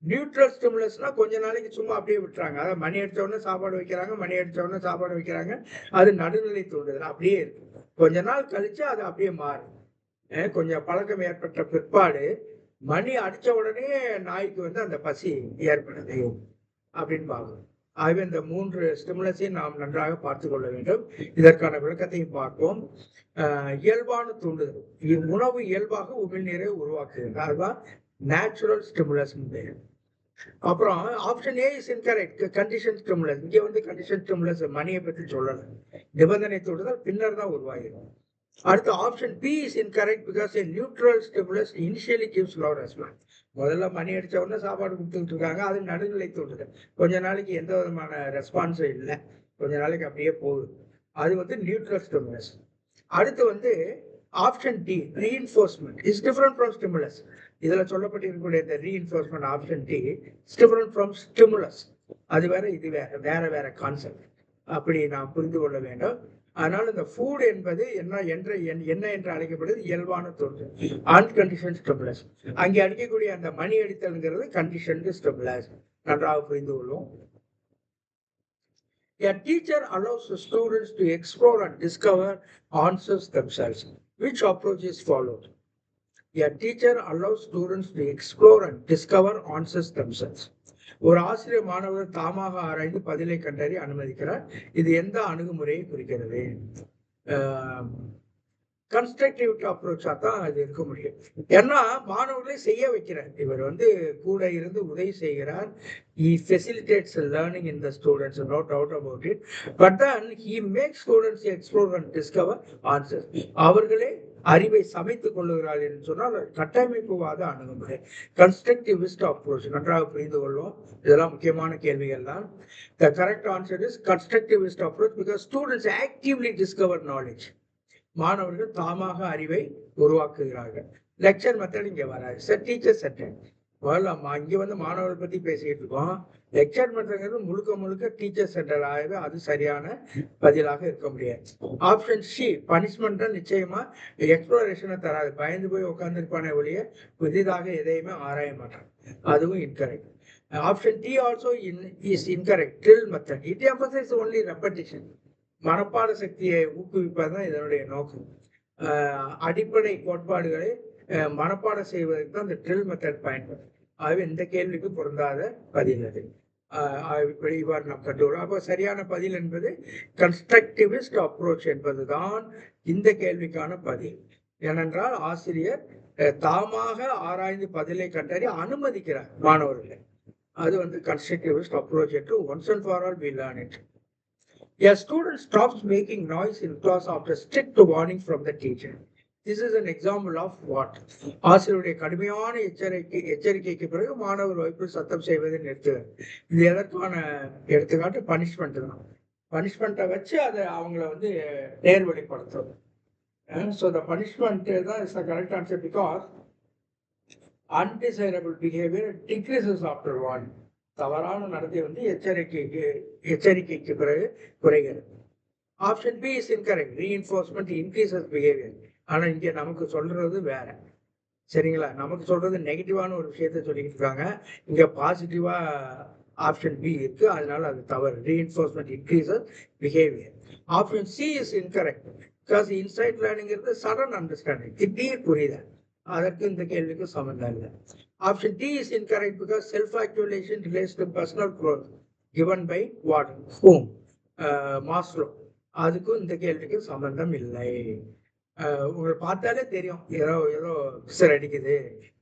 நியூட்ரல் ஸ்டிமுலஸ்னா கொஞ்ச நாளைக்கு சும்மா அப்படியே விட்டுறாங்க. அதாவது மணி அடிச்ச உடனே சாப்பாடு வைக்கிறாங்க, மணி அடிச்ச உடனே சாப்பாடு வைக்கிறாங்க, அது நடுநிலை தூண்டுதல் அப்படியே இருக்கு. கொஞ்ச நாள் கழிச்சு அது அப்படியே மாறும். கொஞ்சம் பழக்கம் ஏற்பட்ட பிற்பாடு மணி அடிச்ச உடனே நாய்க்கு வந்து அந்த பசி ஏற்படுது அப்படின்னு பார்க்கணும். ஆகவே இந்த 3 ஸ்டிமுலஸையும் நாம் நன்றாக பார்த்து கொள்ள வேண்டும். இதற்கான விளக்கத்தையும் பார்ப்போம். இயல்பான தூண்டுதல், உணவு இயல்பாக உமிழ்நீரை உருவாக்குகிறது, அதுதான் நேச்சுரல் ஸ்டிமுலஸ். அப்புறம் option A is incorrect, condition stimulus. இங்க வந்து கண்டிஷன் ஸ்டிமுலஸ் மணியை பற்றி சொல்லல, நிபந்தனை தூண்டுதல் பின்னர் தான் உருவாகிடும். அடுத்து option B is incorrect because a neutral stimulus initially gives low response. முதல்ல மணி அடிச்ச உடனே சாப்பாடு கொடுத்துட்டு இருக்காங்க, அது நடுநிலை தூண்டுதல், கொஞ்ச நாளைக்கு எந்த விதமான ரெஸ்பான்ஸும் இல்லை, கொஞ்ச நாளைக்கு அப்படியே போகுது, அது வந்து நியூட்ரல் ஸ்டிமுலஸ். அடுத்து வந்து option D reinforcement is different from stimulus. இதுல சொல்லப்பட்டிருக்கக்கூடிய இந்த reinforcement option D is different from stimulus. அது வேற, இது வேற வேற கான்செப்ட், அப்படி நாம் புரிந்து கொள்ள வேண்டும். அதனால இந்த ஃபுட் என்பது என்ன என்று அழைக்கப்படுது இயல்பான தூண்டுதல், அன்கண்டிஷன் ஸ்டிமுலஸ். அங்கே அடிக்கக்கூடிய அந்த மணி அடித்தல்ங்கிறது கண்டிஷன்டு ஸ்டிமுலஸ். நன்றாக புரிந்து கொள்வோம். A teacher allows the students to explore and discover answers themselves. Which approach is followed? A teacher allows students to explore and discover answers themselves. ஒரு ஆசிரியர் மாணவர் தாமாக ஆராய்ந்து பதிலை கண்டறிய அனுமதிக்கிறார். இது எந்த அணுகுமுறையை குறிக்கிறது? கன்ஸ்ட்ரக்டிவ் அப்ரோச்சா தான் அது இருக்க முடியும். ஏன்னா மாணவர்களை செய்ய வைக்கிறார். இவர் வந்து கூட இருந்து உதவி செய்கிறார். He facilitates learning in the students, no doubt about it. But then he makes students explore and discover answers. அவர்களே அறிவை சமைத்துக் கொள்ளுகிறார்கள் என்று சொன்னால் கட்டமைப்புவாத அணுகுமுறை, கன்ஸ்ட்ரக்டிவிஸ்ட் அப்ரோச். நன்றாக புரிந்து கொள்வோம். இதெல்லாம் முக்கியமான கேள்விகள் தான். The correct answer is constructivist approach because students actively discover knowledge. மாணவர்கள் தாமாக அறிவை உருவாக்குகிறார்கள். லெக்சர் மெத்தட் இங்க வராது. சார் டீச்சர் செட்டட் இங்க வந்து மாணவர்கள் பத்தி பேசிட்டு இருக்கோம். லெக்சர் மெத்தட்ங்கிறது முழுக்க முழுக்க டீச்சர் சென்டர் ஆகவே அது சரியான பதிலாக இருக்க முடியாது. ஆப்ஷன் சி பனிஷ்மெண்ட் நிச்சயமா எக்ஸ்ப்ளோரேஷனை தராது. பயந்து போய் உட்கார்ந்துருப்பானே ஒழிய புதிதாக எதையுமே ஆராய மாட்டான். அதுவும் incorrect. Option D also is incorrect. Drill method it emphasize only repetition. மனப்பாட சக்தியை ஊக்குவிப்பதுதான் இதனுடைய நோக்கம். அடிப்படை கோட்பாடுகளை மனப்பாடம் செய்வதற்கு தான் இந்த ட்ரில் மெத்தட் பயன்படும். ஆகவே இந்த கேள்விக்கு பொருந்தாத பதில் அது. இவ்வாறு நாம் கண்டுகிறோம். அப்போ சரியான பதில் என்பது கன்ஸ்ட்ரக்டிவிஸ்ட் அப்ரோச் என்பதுதான் இந்த கேள்விக்கான பதில். ஏனென்றால் ஆசிரியர் தாமாக ஆராய்ந்து பதிலை கண்டறிய அனுமதிக்கிறார் மாணவர்களை. அது வந்து கன்ஸ்ட்ரக்டிவிஸ்ட் அப்ரோச் என்று once and for all we learn it. A student stops making noise in class after strict warning from the teacher. This is an example of what? ஆசிரியருடைய கடுமையான எச்சரிக்கைக்கு பிறகு மாணவர் வகுப்பில் சத்தம் செய்வதை நிறுத்துவார். இது எதற்கான எடுத்துக்காட்டு? பனிஷ்மெண்ட் தான். பனிஷ்மெண்ட்டை வச்சு அதை அவங்கள வந்து நேர்வழிப்படுத்தும். So the punishment தான் is the correct answer because undesirable behavior decreases after warning. தவறான நடத்தை வந்து எச்சரிக்கைக்கு பிறகு குறைகிறது. Option B is incorrect. Reinforcement increases behaviour. ஆனா இங்க நமக்கு சொல்றது வேற. சரிங்களா? நமக்கு சொல்றது நெகட்டிவான ஒரு விஷயத்த சொல்லிட்டு இருக்காங்க. இங்க பாசிட்டிவா ஆப்ஷன் பி இருக்கு. அதனால அது தவறு. Reinforcement increases behaviour. Option C is incorrect because insight லேர்னிங்கிறது சடன் அண்டர்ஸ்டாண்டிங், திடீர் புரிதல். அதற்கு இந்த கேள்விக்கு சம்பந்தம் இல்லை. Option D is incorrect because self-actualization relates to personal growth given by what? Whom? Maslow. அதுக்கும் இந்த கேள்விக்கு சம்பந்தம் இல்லை. உங்களை பார்த்தாலே தெரியும் ஏதோ பிசர் அடிக்குது,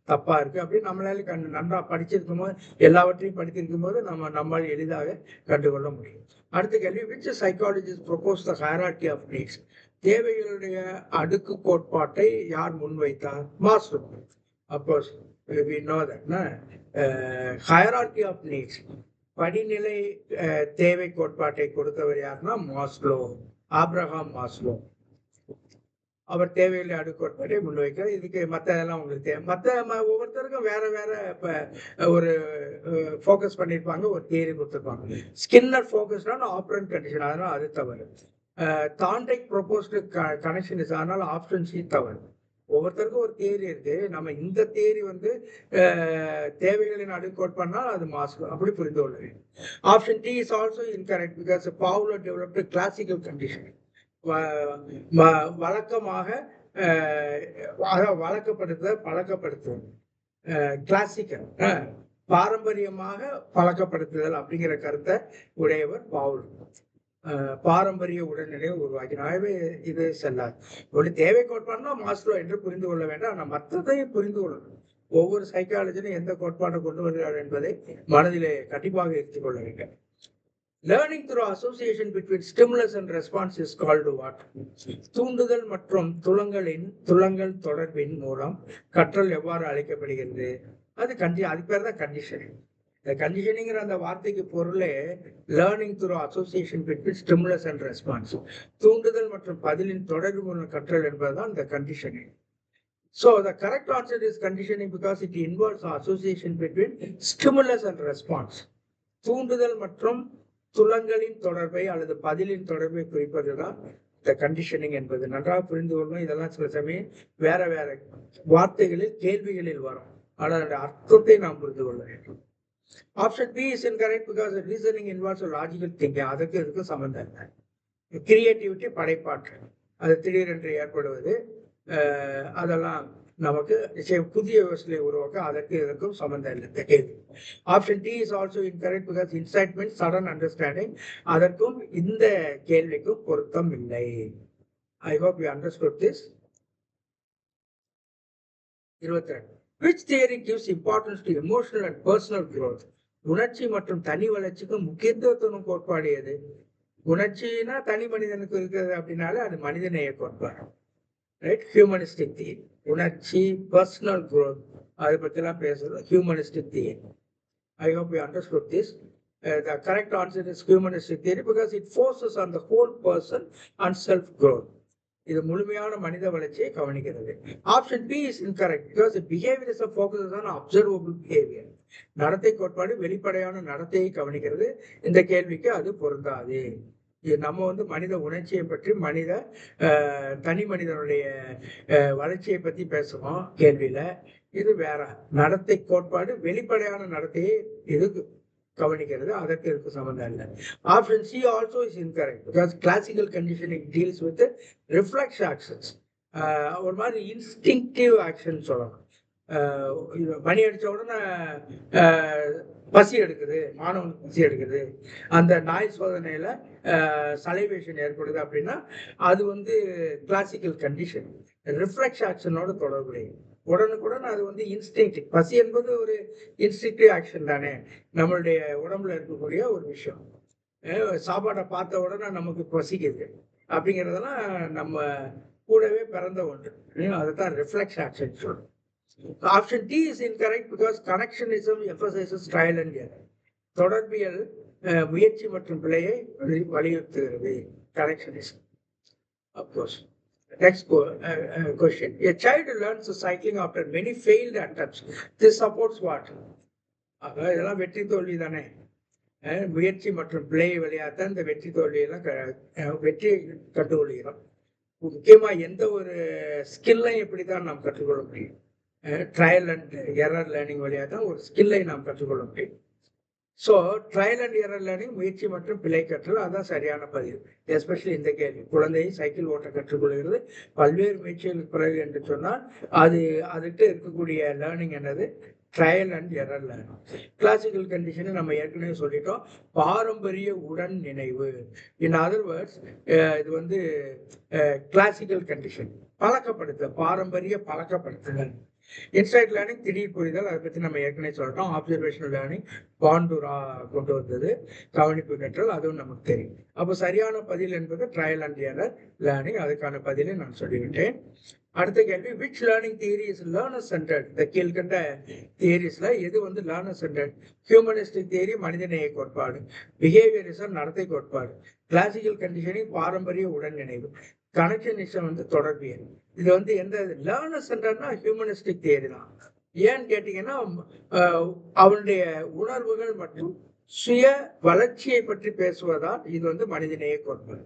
தப்பா இருக்கு அப்படின்னு நம்மளால நன்றா படிச்சிருக்கும் போது, எல்லாவற்றையும் படித்திருக்கும் போது நம்மால் எளிதாக கண்டுகொள்ள முடியும். அடுத்த கேள்வி, which psychologist proposed the hierarchy of needs? தேவைகளுடைய அடுக்கு கோட்பாட்டை யார் முன்வைத்தார்? Maslow. Oppose we know that hierarchy of needs, படிநிலை தேவை கோட்பாட்டை கொடுத்தவர் யாருன்னா மாஸ்லோ, ஆப்ரஹாம் மாஸ்லோ. அவர் தேவைகளை அடுக்கு கோட்பாட்டை முன்வைக்கிறார். இதுக்கு மற்றதெல்லாம் உங்களுக்கு ஒவ்வொருத்தருக்கும் வேற வேற ஒரு ஃபோக்கஸ் பண்ணியிருப்பாங்க, ஒரு தியரி கொடுத்துருப்பாங்க. ஸ்கின்னர் ஃபோக்கஸ்டான ஆப்ரண்ட் கண்டிஷன், அதனால அது தவறு. தாண்டைக் ப்ரொபோஸ்டு கனெக்ஷன் இஸ், அதனால ஆப்ஷன் சி தவறு. ஒவ்வொருத்தருக்கும் ஒரு தியரி இருக்கு. நம்ம இந்த தியரி வந்து தேவைகளின் அடுக்கோட் பண்ணால் அது மாஸ்லோ, அப்படி புரிந்து கொள்ள வேண்டும். Option D is also incorrect because Pavlov developed classical condition. வழக்கமாக பழக்கப்படுத்துவது, கிளாசிக்கல் பாரம்பரியமாக பழக்கப்படுத்துதல் அப்படிங்கிற கருத்தை உடையவர் பாவ்லோ. பாரம்பரிய உடல்நிலையை உருவாக்கினாவே இது செல்லாது. ஒரு தேவை கோட்பாடுனா மாஸ்லோ என்று புரிந்து கொள்ள வேண்டாம். ஆனால் மற்றதையும் புரிந்து கொள்ளணும். ஒவ்வொரு சைக்காலஜிலும் எந்த கோட்பாட்டை கொண்டு வருகிறார் என்பதை மனதிலே கண்டிப்பாக எடுத்துக் கொள்ள வேண்டும். Learning through association between stimulus and response is called what? தூண்டுதல் மற்றும் துலங்கல் தொடர்பின் மூலம் கற்றல் எவ்வாறு அழைக்கப்படுகிறது? அது பேர் தான் கண்டிஷனிங். கண்டிஷனிங்கிற அந்த வார்த்தைக்கு பொருளே learning through association between stimulus and response, தூண்டுதல் மற்றும் பதிலின் தொடர்பு மூலம் கற்றல் என்பதுதான் இந்த conditioning. So the correct answer is conditioning because it involves association between stimulus and response. தூண்டுதல் மற்றும் துலங்கலின் தொடர்பை அல்லது பதிலின் தொடர்பை குறிப்பதுதான் இந்த கண்டிஷனிங் என்பது. நன்றாக புரிந்து கொள்ளணும். இதெல்லாம் சில சமயம் வேற வேற வார்த்தைகளில் கேள்விகளில் வரும். ஆனால் அர்த்தத்தை நாம் புரிந்து கொள்ள வேண்டும். Option B is incorrect because reasoning involves logical thinking. அதுக்கு இதுக்கும் சம்பந்தம் இல்லை. கிரியேட்டிவிட்டி, படைப்பாற்றல், அது திடீரென்று ஏற்படுவது, அதெல்லாம் நமக்கு நிச்சயம் புதிய யோசனை உருவாக்க அதற்கு இதற்கும் சம்பந்தம் இல்லை கேள்வி. Option D is also incorrect because insightment, sudden understanding, அதற்கும் இந்த கேள்விக்கும் பொருத்தம் இல்லை. I hope you understood this. 22. Which theory gives importance to emotional and personal growth? உணர்ச்சி மற்றும் தனி வளர்ச்சிக்கு முக்கியத்துவம் கோட்பாடு எது? உணர்ச்சினா தனி மனிதனுக்கு இருக்கிறது அப்படின்னால அது மனிதநேய கோட்பாடு, ரைட்? Humanistic theory. உணர்ச்சி, பர்சனல் growth அதை பத்திலாம் பேசுறது humanistic theory. I hope you understood this. The correct answer is humanistic theory because it focuses on the whole person and self growth. இது முழுமையான மனித வளர்ச்சியை கவனிக்கிறது. Option B is incorrect because behaviourism focuses on observable behaviour. நடத்தை கோட்பாடு வெளிப்படையான நடத்தையை கவனிக்கிறது. இந்த கேள்விக்கு அது பொருந்தாது. நம்ம மனித உணர்ச்சியை பற்றி தனி மனிதனுடைய வளர்ச்சியை பத்தி பேசுவோம் கேள்வியில. இது வேற. நடத்தை கோட்பாடு வெளிப்படையான நடத்தையை இது கவனிக்கிறது, அதற்கு இருக்கு சம்பந்தம் இல்லை. Option C also is incorrect because classical conditioning deals with reflex actions. ஒரு மாதிரி இன்ஸ்டிங்டிவ் ஆக்ஷன் சொல்லலாம். மணி அடிச்ச உடனே பசி எடுக்குது, மாணவனுக்கு பசி எடுக்குது, அந்த நாய் சோதனையில சலைவேஷன் ஏற்படுது அப்படின்னா அது கிளாசிக்கல் கண்டிஷன். ரிஃப்ளெக்ஸ் ஆக்ஷனோட தொடர்புடைய உடனுக்குடன் அது இன்ஸ்டிங்க்டிவ். பசி என்பது ஒரு இன்ஸ்டிங்க்டிவ் ஆக்ஷன் தானே, நம்மளுடைய உடம்புல இருக்கக்கூடிய ஒரு விஷயம். சாப்பாடை பார்த்த உடனே நமக்கு பசிக்குது அப்படிங்கிறதெல்லாம் நம்ம கூடவே பிறந்த ஒன்று. அதுதான் ரிஃப்ளெக்ஸ் ஆக்ஷன் சொல்றோம். Option D is incorrect because connectionism emphasises trial and error. தொடர்பியல் முயற்சி மற்றும் பிழையை வலியுறுத்துகிறது connectionism. Of course. Next question. A child learns cycling after many failed attempts. This supports what? இதெல்லாம் வெற்றி தோல்வி தானே. முயற்சி மற்றும் பிழை வழியாத்தான் இந்த வெற்றி தோல்வியெல்லாம் வெற்றி கற்றுக்கொள்கிறோம். முக்கியமா எந்த ஒரு ஸ்கில்லையும் எப்படித்தான் நாம் கற்றுக்கொள்ள முடியும்? ட்ரையல் அண்ட் எரர் லேர்னிங் வழியாக தான் ஒரு ஸ்கில்லை நாம் கற்றுக்கொள்ள முடியும். So trial and error learning, முயற்சி மற்றும் பிழை கற்றல், அதான் சரியான பதிவு. எஸ்பெஷலி இந்த கேள்வி. குழந்தையை சைக்கிள் ஓட்ட கற்றுக்கொள்கிறது பல்வேறு முயற்சிகளுக்கு பிறகு என்று சொன்னால் அதுகிட்ட இருக்கக்கூடிய லேர்னிங் என்னது? Trial and error learning. Classical கண்டிஷனை நம்ம ஏற்கனவே சொல்லிட்டோம். பாரம்பரிய உடன் நினைவு. இன் அதர் வேர்ட்ஸ் இது கிளாசிக்கல் கண்டிஷன். பாரம்பரிய பழக்கப்படுத்துதல். இன்சைட் லேர்னிங் திடீர் புரிதல், அதை பற்றி நம்ம ஏற்கனவே சொல்லிட்டோம். ஆப்சர்வேஷனல் லேர்னிங் பாண்டூரா கொண்டு வந்தது, கவனிப்பு கற்றல், அதுவும் நமக்கு தெரியும். அப்போ சரியான பதில் என்பது ட்ரையல் அண்ட் எரர் லேர்னிங். அதுக்கான பதிலை நான் சொல்லிவிட்டேன். அடுத்த கேள்வி, which learning theory is learner centred? இந்த கீழ்கண்ட தியரிஸ்ல எது லேர்னர் சென்டர்ட்? ஹியூமனிஸ்டிக் தியரி மனிதநேய கோட்பாடு, பிஹேவியரிசம் நடத்தை கோட்பாடு, கிளாசிக்கல் கண்டிஷனிங் பாரம்பரிய உடன் நினைவு, கனெக்ஷனிசம் தொடர்பியல். இது எந்த லேர்னர் சென்டர்னா ஹியூமனிஸ்டிக் தியரி தான். ஏன்னு கேட்டீங்கன்னா அவனுடைய உணர்வுகள் மற்றும் சுய வளர்ச்சியை பற்றி பேசுவதால் இது மனிதநேய கோட்பாடு.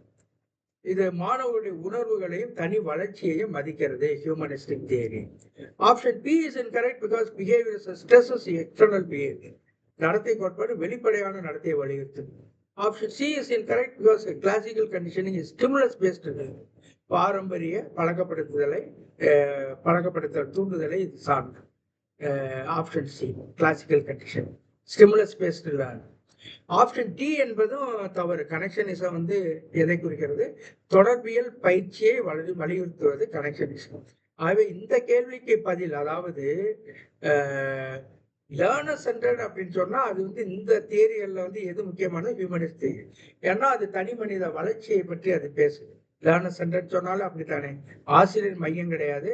இது மாணவர்களுடைய உணர்வுகளையும் தனி வளர்ச்சியையும் மதிக்கிறது humanistic theory. Option B is incorrect because behaviour stresses external behaviour. நடத்தை கோட்பாடு வெளிப்படையான நடத்தையை வலியுறுத்துது. Option C is incorrect because classical conditioning is stimulus based. பாரம்பரிய பழக்கப்படுத்தல் தூண்டுதலை இது சார்ந்தது. Option C classical condition, stimulus based learning. Option D என்பதும் தவறு. கனெக்ஷனிசம் எதை குறிக்கிறது? தொடர்பியல் பயிற்சியை வலியுறுத்துவது கனெக்ஷனிசம். ஆகவே இந்த கேள்விக்கு பதில், அதாவது லேர்னர் சென்டர்ட் அப்படின்னு சொன்னா அது இந்த தியரிகள்ல எது முக்கியமான ஹியூமனிஸ்ட் தியரி. ஏன்னா அது தனி மனித வளர்ச்சியை பற்றி அது பேசுது. லேர்னர் சென்டர்ட் சொன்னாலும் அப்படித்தானே. ஆசிரியர் மையம் கிடையாது,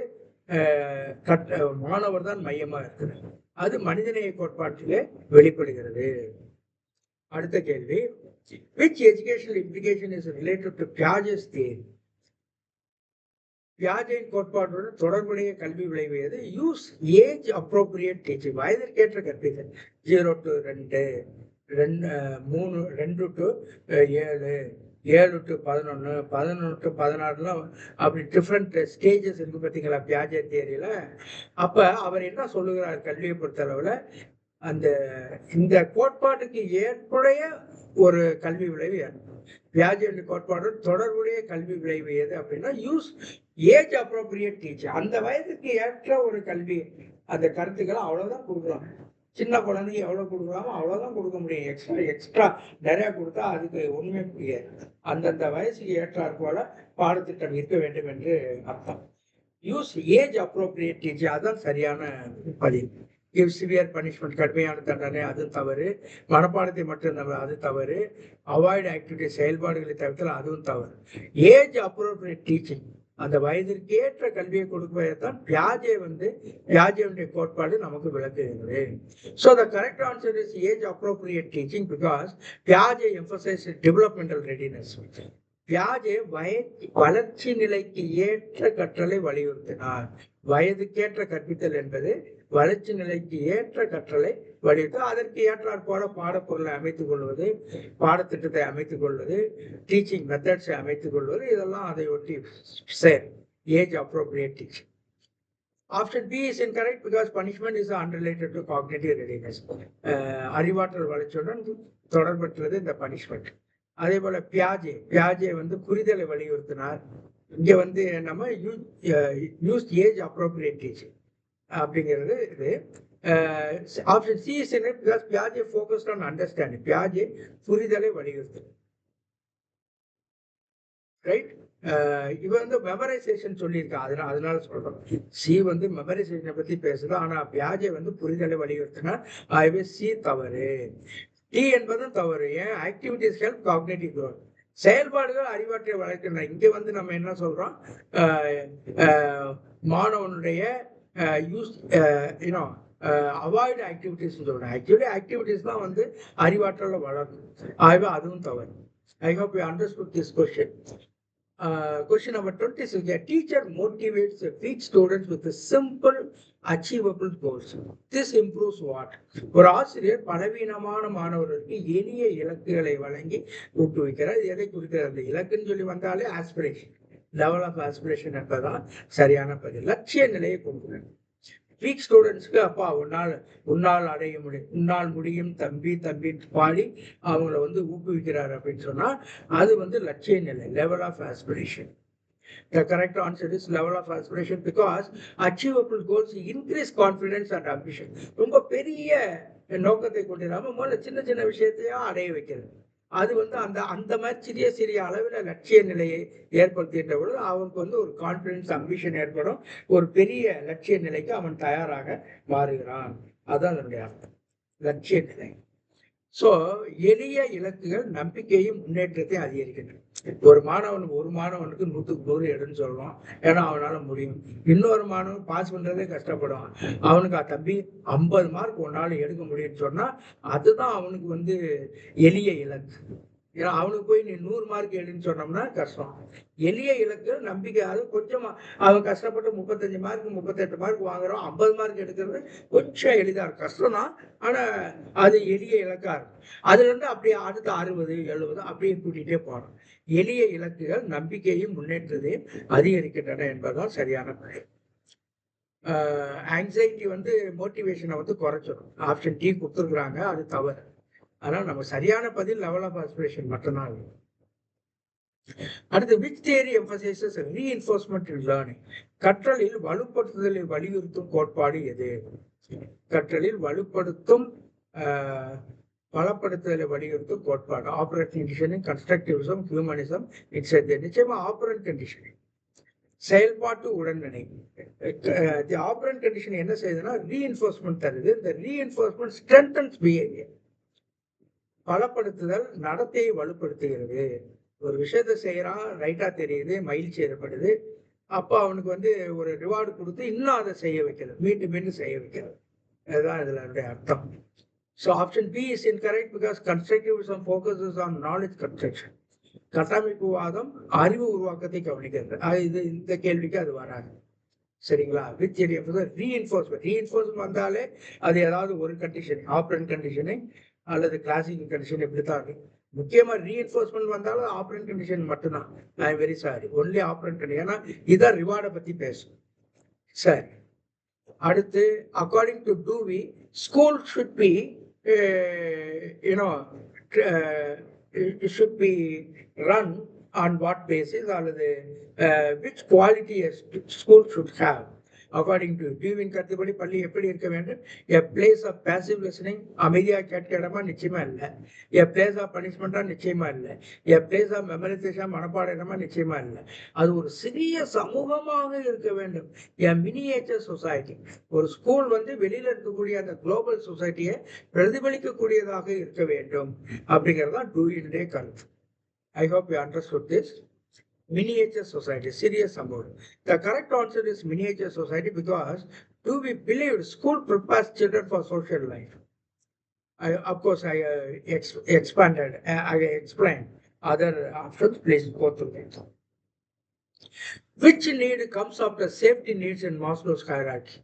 மாணவர் தான் மையமா இருக்குது. அது மனிதநேய கோட்பாட்டிலே வெளிப்படுகிறது. அடுத்த கேள்வி, which educational implication is related to Piaget's theory? பியாஜெட் கோட்பாட்டுடன் தொடர்புடைய கல்வி விளைவு எது? Use age appropriate teaching. வயதிற்கேற்ற கற்பித்தல். 0 to 2, 2 to 7, 7 to 11, 11 to 16 அப்படி டிஃப்ரெண்ட் ஸ்டேஜஸ் இருக்கு பார்த்தீங்களா பியாஜெட் தியரியில. அப்ப அவர் என்ன சொல்லுகிறார் கல்வியை பொறுத்தளவுல, இந்த கோட்பாட்டுக்கு ஏற்புடைய ஒரு கல்வி விளைவு பியாஜெட் கோட்பாடு தொடர்புடைய கல்வி விளைவு எது அப்படின்னா யூஸ் ஏஜ் அப்ரோப்ரியேட் டீச்சர். அந்த வயதுக்கு ஏற்ற ஒரு கல்வி, அந்த கருத்துக்களை அவ்வளவுதான் கொடுக்கலாம். சின்ன குழந்தைங்க எவ்வளவு கொடுக்கலாமோ அவ்வளவுதான் கொடுக்க முடியும். எக்ஸ்ட்ரா நிறைய கொடுத்தா அதுக்கு உண்மை புரியாது. அந்தந்த வயசுக்கு ஏற்றாற் போல பாடத்திட்டம் இருக்க வேண்டும் என்று அர்த்தம். யூஸ் ஏஜ் அப்ரோப்ரியேட் டீச்சிங், அதுதான் சரியான பதிவு. கிவ் சிவியர் பனிஷ்மெண்ட், கடுமையான தண்டனை, அது தவறு. மனப்பாடத்தை மட்டும் அது தவறு. அவாய்ட் ஆக்டிவிட்டி, செயல்பாடுகளை தவிர்த்தல், அதுவும் தவறு. ஏஜ் அப்ரோப்ரியேட் டீச்சிங், அந்த வயதிற்கேற்ற கல்வியை கொடுப்பதைத்தான் பியாஜேவுடைய கோட்பாடு நமக்கு விளக்குகிறது. So the correct answer is age appropriate teaching because Piaget emphasizes developmental readiness. பியாஜே வளர்ச்சி நிலைக்கு ஏற்ற கற்றலை வலியுறுத்தினார். வயதுக்கேற்ற கற்பித்தல் என்பது வளர்ச்சி நிலைக்கு ஏற்ற கற்றலை வலியுறுத்த, அதற்கு ஏற்றாற் போல பாடப்பொருளை அமைத்துக் கொள்வது, பாடத்திட்டத்தை அமைத்துக் கொள்வது, டீச்சிங் மெத்தட்ஸை அமைத்துக் கொள்வது, இதெல்லாம் அதை ஒட்டி சேர் age appropriate teaching. Option B is incorrect because punishment is unrelated to cognitive readiness. அறிவாற்றல் வளர்ச்சியுடன் தொடர்பற்றது இந்த பனிஷ்மெண்ட். அதே போல பியாஜே புரிதலை வலியுறுத்தினார். இங்க நம்ம யூஸ் ஏஜ் அப்ரோப்ரியேட் டீச்சிங் அப்படிங்கிறது இது. Option C is incorrect because பியாஜே focused on understanding. பியாஜே புரிதலை வலியுறுத்தினார். ரைட். இவன் மெமரைசேஷன் சொல்லியிருக்கா, அதனால சொல்றோம். சி மெமரைசேஷனை பத்தி பேசுது, ஆனா பியாஜே புரிதலை வலியுறுத்தினார். ஆகவே சி தவறு. டி என்பதும் தவறு. ஏன்? ஆக்டிவிட்டிஸ் ஹெல்ப் காக்னிட்டிவ் க்ரோத், செயல்பாடுகள் அறிவாற்றலை வளர்க்கின்றன. இங்க நம்ம என்ன சொல்றோம், மாணவனுடைய யூஸ் அவாய்டு ஆக்டிவிட்டிஸ் சொல்றோம். ஆக்டிவிட்டிஸ் தான் அறிவாற்றலை வளர்க்கும். ஆகவே அதுவும் தவறு. ஐ hope you understood this question. Question number 26. A teacher motivates weak students with a simple achievable goals. This improves what? ஒரு ஆசிரியர் பலவீனமான மாணவர்களுக்கு எளிய இலக்குகளை வழங்கி ஊக்குவிக்கிறார். எதை குறிக்கிறது? அந்த இலக்குன்னு சொல்லி வந்தாலே ஆஸ்பிரேஷன், லெவல் ஆஃப் ஆஸ்பிரேஷன் என்பதான் சரியான பதில். லட்சிய நிலையை கொண்டு வீக் ஸ்டூடெண்ட்ஸ்க்கு அப்பா உன்னால் அடைய முடியும், உன்னால் முடியும் தம்பி தம்பி பாடி அவங்கள ஊக்குவிக்கிறார் அப்படின்னு சொன்னா அது லட்சிய நிலை, level of aspiration. The correct answer is level of aspiration because achievable goals increase confidence and ambition. ரொம்ப பெரிய நோக்கத்தை கொண்டிராம முதல்ல சின்ன சின்ன விஷயத்தையும் அடைய வைக்கிறது. அது அந்த மாதிரி சிறிய அளவில் லட்சிய நிலையை ஏற்படுத்தின்ற பொழுது அவனுக்கு ஒரு கான்பிடன்ஸ், அம்பிஷன் ஏற்படும். ஒரு பெரிய லட்சிய நிலைக்கு அவன் தயாராக மாறுகிறான். அதுதான் அதனுடைய அர்த்தம், லட்சிய நிலை. சோ எளிய இலக்குகள் நம்பிக்கையும் முன்னேற்றத்தை அதிகரிக்கின்றன. ஒரு மாணவனுக்கு 100க்கு 100 எடுன்னு சொல்லுவான், ஏன்னா அவனால முடியும். இன்னொரு மாணவன் பாஸ் பண்றதே கஷ்டப்படுவான். அவனுக்கு தம்பி 50 மார்க் ஒன்னால எடுக்க முடியும்னு சொன்னா அதுதான் அவனுக்கு எளிய இலக்கு. ஏன்னா அவனுக்கு போய் நீ 100 மார்க் எடுன்னு சொன்னோம்னா கஷ்டம். எளிய இலக்கு நம்பிக்கை, அது கொஞ்சமா அவன் கஷ்டப்பட்டு 35 மார்க் 38 மார்க் வாங்குறோம், 50 மார்க் எடுக்கிறது கொஞ்சம் எளிதா இருக்கும். கஷ்டம் தான், ஆனா அது எளிய இலக்கா இருக்கும். அதுல அப்படியே அடுத்து 60 70 அப்படியே கூட்டிகிட்டே போறோம். எளிய இலக்குகள் நம்பிக்கையும் முன்னேற்றத்தையும் அதிகரிக்கின்றன என்பதுதான் சரியான முறை. ஆங்ஸைட்டி மோட்டிவேஷனை குறைச்சிடும். ஆப்ஷன் டி கொடுத்துருக்குறாங்க, அது தவறு. ஆனால் நம்ம சரியான பதில் லெவல் ஆஃப் ஆஸ்பிரேஷன் மட்டும்தான். அடுத்து, which theory emphasizes reinforcement in learning? கற்றலில் வலுப்படுத்துதலை வலியுறுத்தும் கோட்பாடு எது? கற்றலில் பலப்படுத்துதலை வலியுறுத்தும் கோட்பாடு. Operant conditioning, constructivism, humanism, etcetera. நிச்சயமா ஆபரண்ட் கண்டிஷனிங், செயல்பாட்டு உடன்நிலை. ஆபரண்ட் கண்டிஷன் என்ன செய்யுதுன்னா ரீஎன்ஃபோர்ஸ்மெண்ட் தருது. இந்த ரீஎன்ஃபோர்ஸ்மெண்ட் ஸ்ட்ரென்தன்ஸ் பிஹேவியர். பலப்படுத்துதல் நடத்தையை வலுப்படுத்துகிறது. ஒரு விஷயத்த செய்யறான், ரைட்டா தெரியுது, மகிழ்ச்சி ஏற்படுது, அப்ப அவனுக்கு ஒரு ரிவார்டு கொடுத்து இன்னும் அதை செய்ய வைக்கிறது, மீண்டும் செய்ய வைக்கிறது. அதுதான் இதுல அர்த்தம். So option B is incorrect because constructivism focuses on knowledge construction. கட்டமைப்புவாதம் அறிவு உருவாக்கத்தை கவனிக்கிறது. இந்த கேள்விக்கு அது வராது. சரிங்களா? வித் ரீஎன்ஃபோர்ஸ்மெண்ட் வந்தாலே அது ஏதாவது ஒரு கண்டிஷன், ஆப்ரண்ட் கண்டிஷனை அல்லது கிளாசிக்கல் கண்டிஷன் இப்படித்தான் இருக்கு. முக்கியமா ரீஎன்ஃபோர்ஸ்மெண்ட் வந்தாலும் ஆப்ரண்ட் கண்டிஷன் மட்டும்தான். I am very sorry, only operand condition. ஏன்னா இதான் ரிவார்டை பத்தி பேசும். சரி, அடுத்து, according to Dewey, school should be should be run on what basis, அல்லது which quality a school should have. According to டியூவின் கருத்துப்படி பள்ளி எப்படி இருக்க வேண்டும்? A place of passive listening, அமைதியாக கேட்க இடமா? நிச்சயமா இல்லை. எ பிளேஸ் ஆஃப் பனிஷ்மெண்டா? நிச்சயமா இல்லை. எ பிளேஸ் ஆஃப் மெமரைசேஷன், மனப்பாட இடமா? நிச்சயமா இல்லை. அது ஒரு சிறிய சமூகமாக இருக்க வேண்டும். எ மினியேச்சர் சொசைட்டி. ஒரு ஸ்கூல் வந்து வெளியில இருக்கக்கூடிய அந்த குளோபல் சொசைட்டியை பிரதிபலிக்கக்கூடியதாக இருக்க வேண்டும் அப்படிங்கிறது தான் டூயினுடைய கருத்து. I hope you understood this. Miniature society, serious about. The correct answer is miniature society because to be believed, school prepares children for social life. Of course, I expanded, I explained other options. Please go through it. Which need comes after safety needs in Maslow's hierarchy?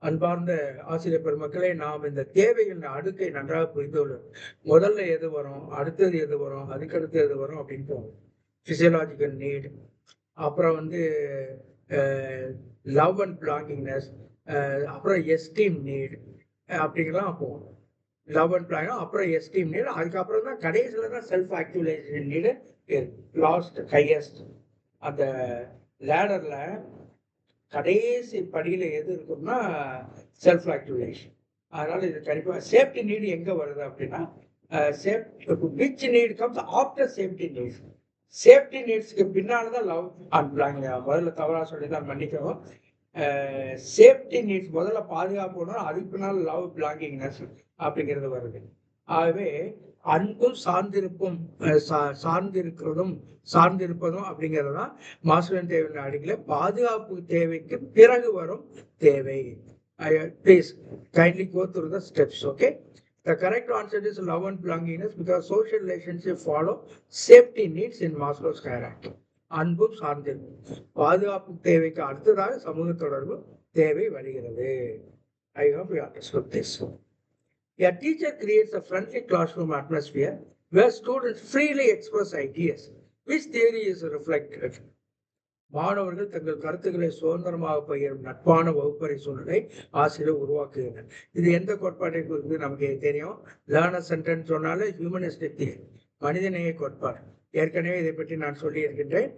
அன்பார்ந்த ஆசிரியர் பெருமக்களே, நாம் இந்த தேவைகள் அடுக்கை நன்றாக புரிந்து கொள்ளும். முதல்ல எது வரும், அடுத்தது எது வரும், அதுக்கடுத்து எது வரும் அப்படின்னு போகும். பிசியலாஜிக்கல் நீட், அப்புறம் வந்து லவ் அண்ட் பிளாங்கிங்னஸ், அப்புறம் எஸ்டீம் நீட் அப்படிங்கலாம் போகும். லவ் அண்ட் பிளாங், அப்புறம் எஸ்டீம் நீட், அதுக்கப்புறம் தான் கடைசியில் தான் செல்ஃப் ஆக்டிவிலேஷன் நீடு லாஸ்ட் ஹையஸ்ட். அந்த லேடர்ல கடைசி படியில் எது இருக்கும்னா செல்ஃப் ஆக்டிவேஷன். அதனால இது கண்டிப்பாக சேஃப்டி நீடு எங்கே வருது அப்படின்னா which need comes after safety needs. Safety நீட்ஸ்க்கு பின்னால் தான் லவ் அண்ட் பிளாங்கிங். முதல்ல தவறாக சொல்லி தான் மன்னிக்கவும். சேஃப்டி நீட்ஸ் முதல்ல பாதுகாப்பு, அதுக்கு பின்னால் லவ் பிளாங்கிங்னஸ் அப்படிங்கிறது வருது. ஆகவே அன்பும் சார்ந்திருப்பதும் அப்படிங்கிறது தான் மாஸ்லோவின் தேவையின் அடிப்படையில் பாதுகாப்பு தேவைக்கு பிறகு வரும் தேவை. Please kindly go through the steps. Okay, the correct answer is love and belongingness because social relationships follow safety needs in Maslow's hierarchy. அன்பும் சார்ந்திருக்கும் பாதுகாப்பு தேவைக்கு அடுத்ததாக சமூக தொடர்பு தேவை வருகிறது. I hope you understood this. A teacher creates a friendly classroom atmosphere where students freely express ideas. Which theory is reflected? மாணவர்கள் தங்கள் கருத்துக்களை சுதந்திரமாக பகிரும் நட்பான வகுப்பறை சூழ்நிலை ஆசிரியர் உருவாக்குகிறார். இது எந்த கோட்பாட்டை குறித்து நமக்கு தெரியும். லேர்னர் சென்டர்னு சொன்னாலே ஹியூமனிஸ்டிக் தியரி, மனிதநேய கோட்பாடு. ஏற்கனவே இதை பற்றி நான் சொல்லி இருக்கின்றேன்.